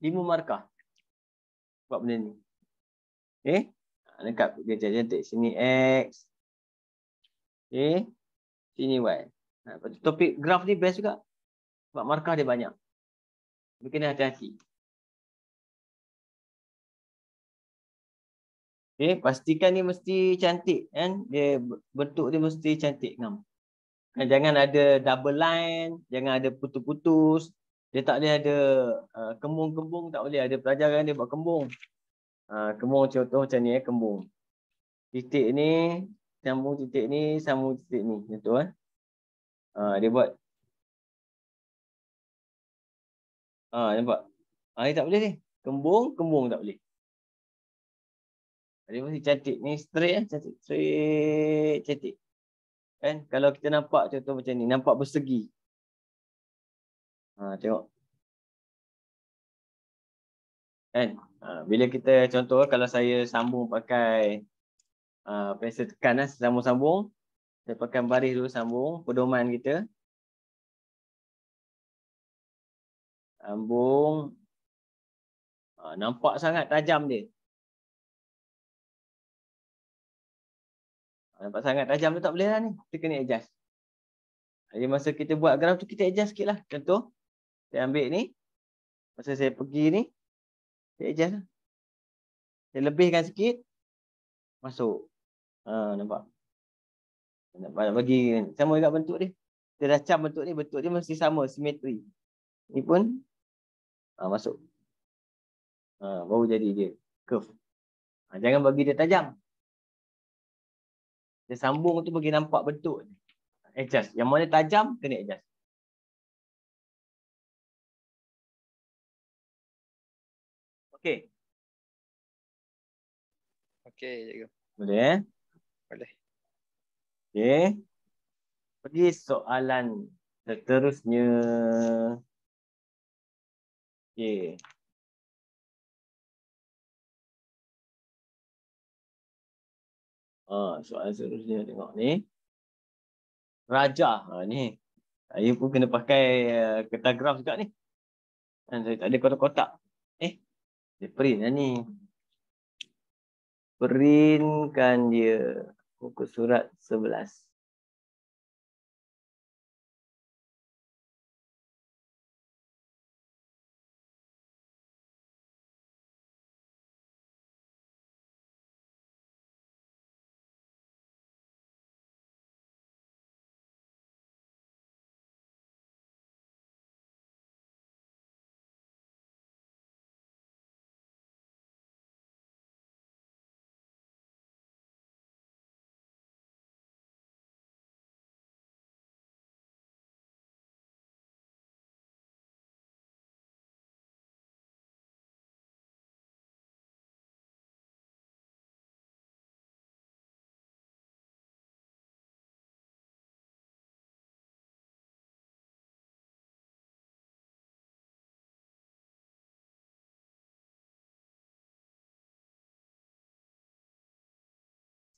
[SPEAKER 1] 5 markah. Buat benda ni. Okay. Lengkap dia cantik. Sini X. Okay. Sini Y. Topik graf ni best juga. Sebab markah dia banyak. Dia kena hati-hati. Okay. Pastikan ni mesti cantik. Kan? Dia bentuk dia mesti cantik. Jangan ada double line. Jangan ada putus-putus. Dia tak boleh ada kembung-kembung. Tak boleh ada pelajaran dia buat kembung. Kembung contoh macam ni. Kembung. Titik ni. Sambung titik ni. Sambung titik ni. Contoh. Dia buat. Nampak? Dia tak boleh ni. Kembung tak boleh. Dia mesti cantik. Ni straight cantik. Straight cantik. Kan? Kalau kita nampak contoh macam ni. Nampak bersegi. Tengok. Kan? Bila kita contoh kalau saya sambung pakai pensel tekan sambung-sambung. Saya pakai baris dulu sambung. Pedoman kita. Sambung. Nampak sangat tajam dia. Nampak sangat tajam tu tak boleh lah ni. Kita kena adjust. Jadi masa kita buat graf tu kita adjust sikit lah. Contoh. Saya ambil ni. Masa saya pergi ni. Saya adjust lah. Saya lebihkan sikit. Masuk. Nampak. Nak bagi sama juga bentuk dia. Kita dah cam bentuk ni. Bentuk dia mesti sama. Simetri. Ni pun. Masuk. Baru jadi dia. Curve. Jangan bagi dia tajam. Dia sambung tu bagi nampak bentuk. Adjust. Yang mana tajam, kena adjust. Okey.
[SPEAKER 2] Okey, cikgu.
[SPEAKER 1] Boleh
[SPEAKER 2] Boleh.
[SPEAKER 1] Okey. Pergi soalan seterusnya. Okey. Soalan seterusnya tengok ni. Raja. Ni. Saya pun kena pakai kertas graf juga ni. Dan saya tak ada kotak-kotak. Dia print lah ni. Printkan dia. Buku surat 11.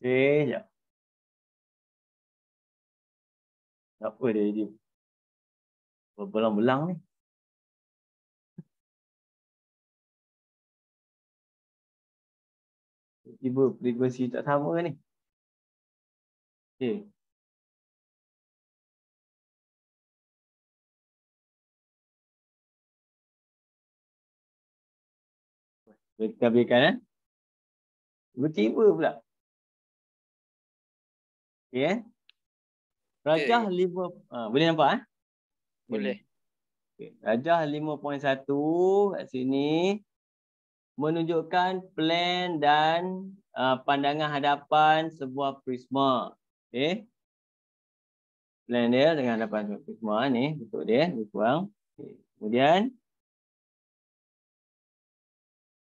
[SPEAKER 1] Sekejap. Apa dia berbelang-belang ni? Tiba frekuensi tak sama ni. Okey. Kita habiskan Tiba-tiba pula. Okey Rajah 5 boleh nampak
[SPEAKER 2] Boleh.
[SPEAKER 1] Okay. Rajah 5.1 kat sini menunjukkan plan dan pandangan hadapan sebuah prisma. Okey. Plan dia dengan hadapan sebuah prisma ni bentuk dia lebih kurang. Okay. Kemudian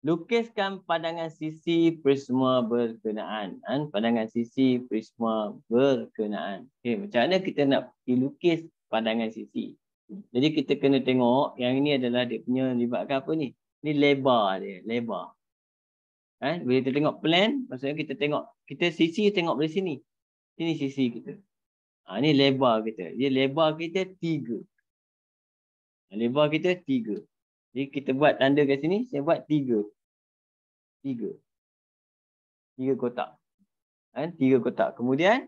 [SPEAKER 1] lukiskan pandangan sisi prisma berkenaan. Pandangan sisi prisma berkenaan. Okey, macam mana kita nak lukis pandangan sisi? Jadi kita kena tengok yang ini adalah dia punya libatkan apa ni? Ni lebar dia, lebar. Bila kita tengok plan, maksudnya kita tengok, kita sisi tengok dari sini. Sini sisi kita. Ni lebar kita. Dia lebar kita 3. Lebar kita 3. Jadi kita buat tanda kat sini, saya buat 3. 3 kotak. 3 kotak. Kemudian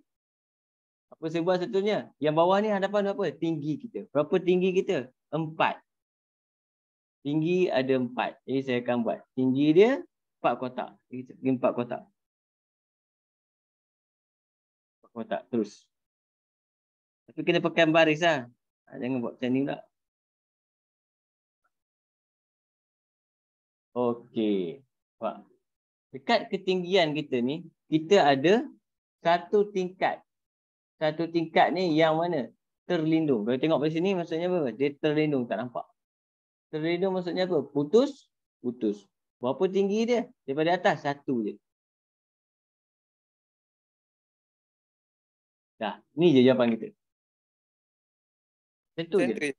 [SPEAKER 1] apa saya buat satunya? Yang bawah ni hadapan apa? Tinggi kita. Berapa tinggi kita? 4. Tinggi ada 4. Jadi saya akan buat tinggi dia 4 kotak. Jadi 4 kotak. 4 kotak terus. Tapi kena pakai baris lah. Jangan buat macam ni pula. Okey. Dekat ketinggian kita ni, kita ada satu tingkat. Satu tingkat ni yang mana? Terlindung. Kalau tengok dari sini maksudnya apa? Dia terlindung, tak nampak. Terlindung maksudnya apa? Putus. Berapa tinggi dia? Daripada atas, 1 je. Dah, ni je jawapan kita. Tentu je.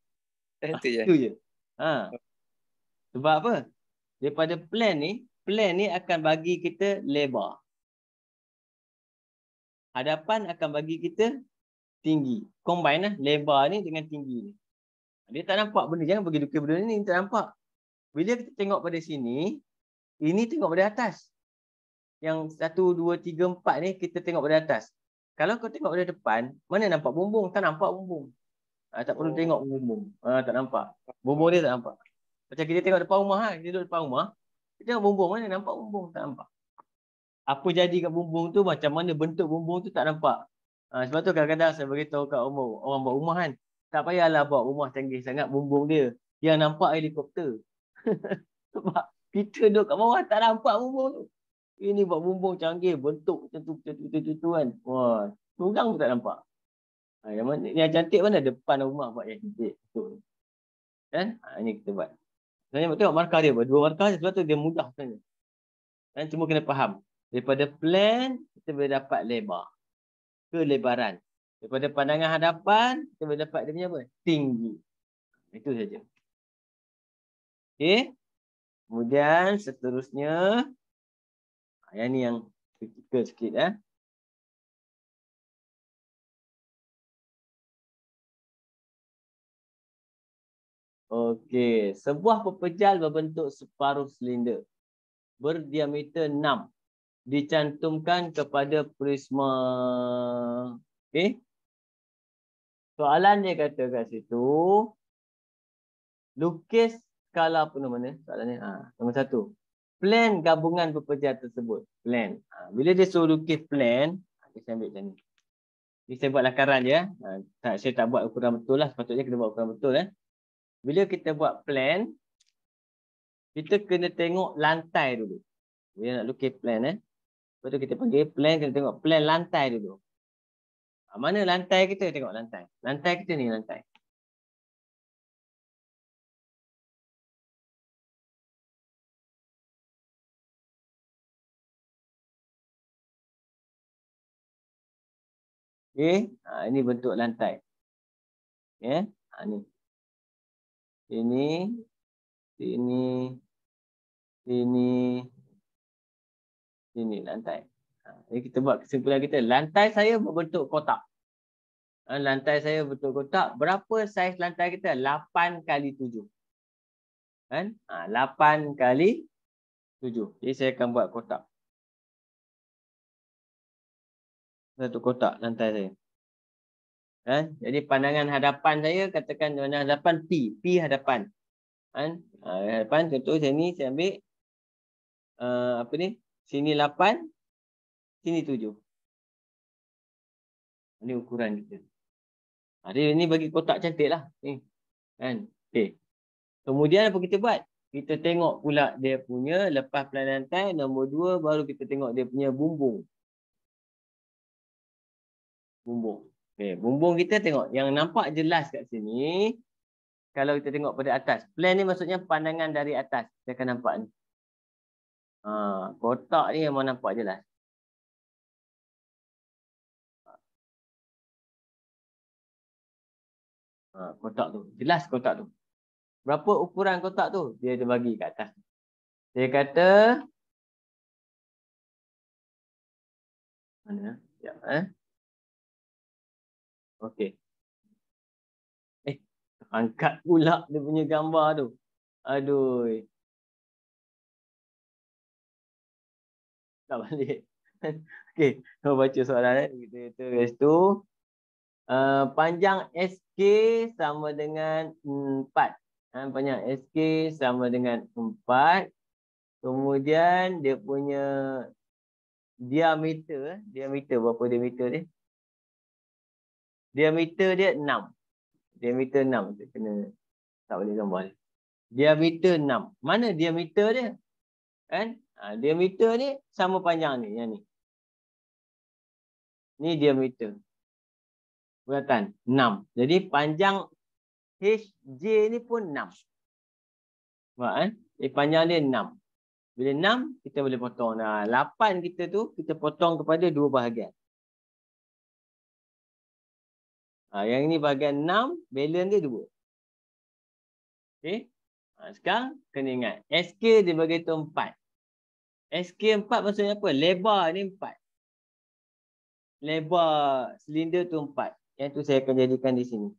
[SPEAKER 1] Itu je. Sebab apa? Daripada plan ni akan bagi kita lebar. Hadapan akan bagi kita tinggi. Combine lah lebar ni dengan tinggi ni. Dia tak nampak benda. Jangan bagi lukis benda ni, tak nampak. Bila kita tengok pada sini, ini tengok pada atas. Yang 1, 2, 3, 4 ni kita tengok pada atas. Kalau kau tengok pada depan, mana nampak bumbung? Tak nampak bumbung. Tak perlu tengok bumbung. Tak nampak. Bumbung dia tak nampak. Macam kita tengok depan rumah, kita duduk depan rumah, kita tengok bumbung, mana nampak bumbung? Tak nampak. Apa jadi kat bumbung tu, macam mana bentuk bumbung tu tak nampak. Sebab tu kadang-kadang saya beritahu kat orang buat rumah kan, tak payahlah buat rumah canggih sangat bumbung dia. Yang nampak helikopter. Sebab kita duduk kat bawah tak nampak bumbung tu. Ini buat bumbung canggih, bentuk macam tu kan. Wah, turang pun tak nampak. Yang cantik mana? Depan rumah buat yang cantik. Kan? Ini kita buat. Sebenarnya tengok markah dia. 2 markah sebab tu dia mudah sebenarnya. Dan cuma kena faham. Daripada plan, kita boleh dapat lebar. Kelebaran. Daripada pandangan hadapan, kita boleh dapat dia punya apa? Tinggi. Itu saja. Okey. Kemudian seterusnya. Yang ni yang kritikal sikit. Okey. Sebuah pepejal berbentuk separuh silinder. Berdiameter 6. Dicantumkan kepada prisma. Okey. Soalan dia kata kat situ, lukis skala apa nama? Soalan ni. Nombor 1. Plan gabungan pepejal tersebut. Plan. Bila dia suruh lukis plan, saya ambil macam ni. Ini saya buat lakaran je. Saya tak buat ukuran betul lah. Sepatutnya kena buat ukuran betul. Bila kita buat plan, kita kena tengok lantai dulu. Bila nak lukis plan. Lepas tu kita panggil plan, kena tengok plan lantai dulu. Mana lantai kita? Tengok lantai. Lantai kita ni lantai. Okey. Ini bentuk lantai. Ya. Ni. Sini. Sini. Sini. Sini lantai. Jadi kita buat kesimpulan kita. Lantai saya berbentuk kotak. Lantai saya berbentuk kotak. Berapa saiz lantai kita? 8 kali 7. Kan? 8 kali 7. Jadi saya akan buat kotak. Satu kotak lantai saya. Kan? Jadi pandangan hadapan saya, katakan pandangan hadapan P. P hadapan. Kan? Hadapan, contoh saya ni, saya ambil apa ni? Sini 8, sini 7. Ini ukuran kita. Jadi ini bagi kotak cantik lah. Ni. Kan? Okay. Kemudian apa kita buat? Kita tengok pula dia punya, lepas plan lantai, nombor 2, baru kita tengok dia punya bumbung. Bumbung. Okay. Bumbung kita tengok. Yang nampak jelas kat sini, kalau kita tengok pada atas. Plan ni maksudnya pandangan dari atas. Kita akan nampak ni. Kotak ni memang nampak jelas. Kotak tu. Jelas kotak tu. Berapa ukuran kotak tu? Dia ada bagi kat atas. Dia kata. Mana? Sekejap. Okey. Angkat pula dia punya gambar tu. Aduh. Tak balik. Okey. Kita baca soalan. Kita tulis tu. Panjang SK sama dengan 4. Panjang SK sama dengan 4. Kemudian dia punya diameter. Diameter berapa diameter dia? Diameter dia 6. Diameter 6. Kita kena tak boleh gambar dia. Diameter 6. Mana diameter dia? Kan? Diameter ni sama panjang ni. Yang ni. Ni diameter. Bulatan 6. Jadi panjang HJ ni pun 6. Nampak kan? Panjang dia 6. Bila 6, kita boleh potong. 8 kita tu, kita potong kepada 2 bahagian. Yang ini bahagian 6, balance dia 2. Okey. Sekarang kena ingat. SK dia bagi tu 4. SK 4 maksudnya apa? Lebar ni 4. Lebar silinder tu 4. Yang tu saya akan jadikan di sini.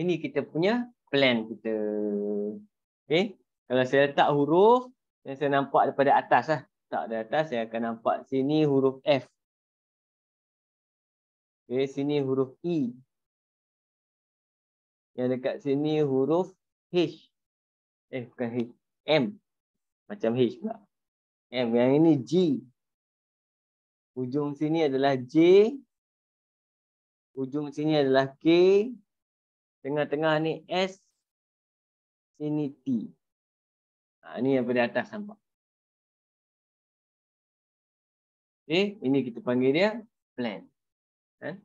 [SPEAKER 1] Ini kita punya plan kita. Okey. Kalau saya letak huruf, yang saya nampak daripada atas lah. Tak dari atas, saya akan nampak sini huruf F. Okey, sini huruf E. Yang dekat sini huruf H. Bukan H. M. Macam H pula. M. Yang ini G. Ujung sini adalah J. Ujung sini adalah K. Tengah-tengah ni S. Sini T. Ini yang pada atas nampak. Okey, ini kita panggil dia plan. Kan?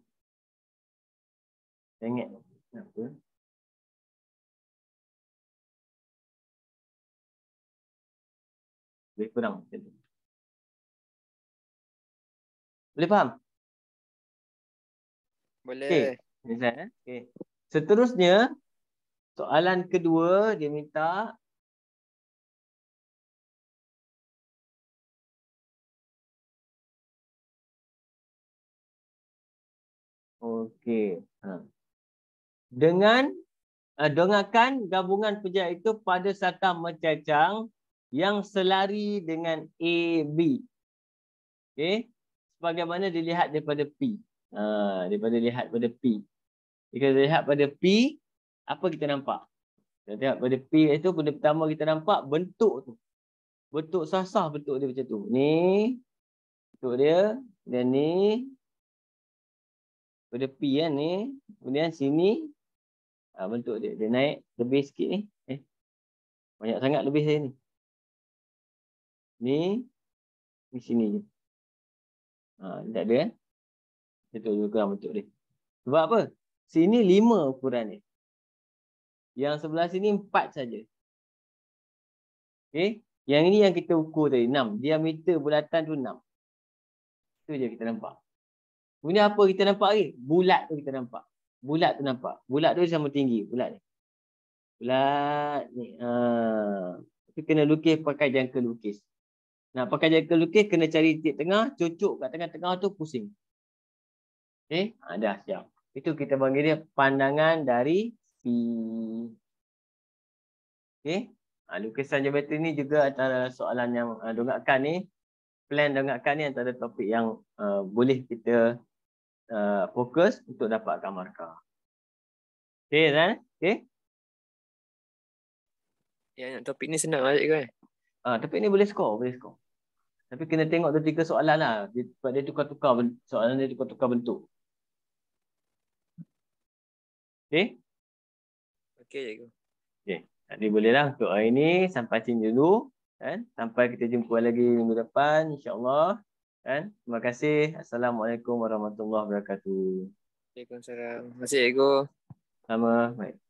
[SPEAKER 1] Tengok. Kenapa? Lebih kurang. Boleh faham?
[SPEAKER 2] Boleh.
[SPEAKER 1] Okay. Okay. Seterusnya, soalan kedua dia minta okey. Dengarkan gabungan pejabat itu pada sata mencacang yang selari dengan AB. Okey. Sebagaimana dilihat daripada P. Daripada lihat pada P. Jika lihat pada P, apa kita nampak? Kita tengok pada P itu, benda pertama kita nampak bentuk tu. Bentuk sasah bentuk dia macam tu. Ni bentuk dia. Dan ni pada P kan ni. Kemudian sini bentuk dia. Dia naik lebih sikit ni. Banyak sangat lebih saya ni. Ni sini je. Tak ada kan? Betul juga bentuk dia. Sebab apa? Sini 5 ukuran dia. Yang sebelah sini 4 saja. Okey. Yang ini yang kita ukur tadi 6. Diameter bulatan tu 6. Itu je kita nampak. Kemudian apa kita nampak lagi? Bulat tu kita nampak. Bulat tu nampak. Bulat tu sama tinggi. Bulat ni. Bulat ni. Kita kena lukis pakai jangka lukis. Nak pakai jakel lukis kena cari titik tengah, cucuk kat tengah-tengah tu pusing. Okey, dah siap. Itu kita panggil dia pandangan dari C. Okey. Lukisan geometri ni juga antara soalan yang dongakkan ni. Plan dongakkan ni antara topik yang boleh kita fokus untuk dapatkan markah. Okey kan? Okey.
[SPEAKER 2] Yang topik ni senang lah cikgu kan?
[SPEAKER 1] Topik ni boleh skor, boleh skor. Tapi kena tengok 2-3 soalan lah. Sebab dia tukar-tukar soalan dia tukar-tukar bentuk. Okey?
[SPEAKER 2] Okey cikgu.
[SPEAKER 1] Okey. Jadi bolehlah untuk hari ni sampai sini dulu kan. Sampai kita jumpa lagi minggu depan insya-Allah kan. Terima kasih. Assalamualaikum warahmatullahi wabarakatuh.
[SPEAKER 2] Waalaikumsalam. Terima kasih cikgu.
[SPEAKER 1] Sama. Baik.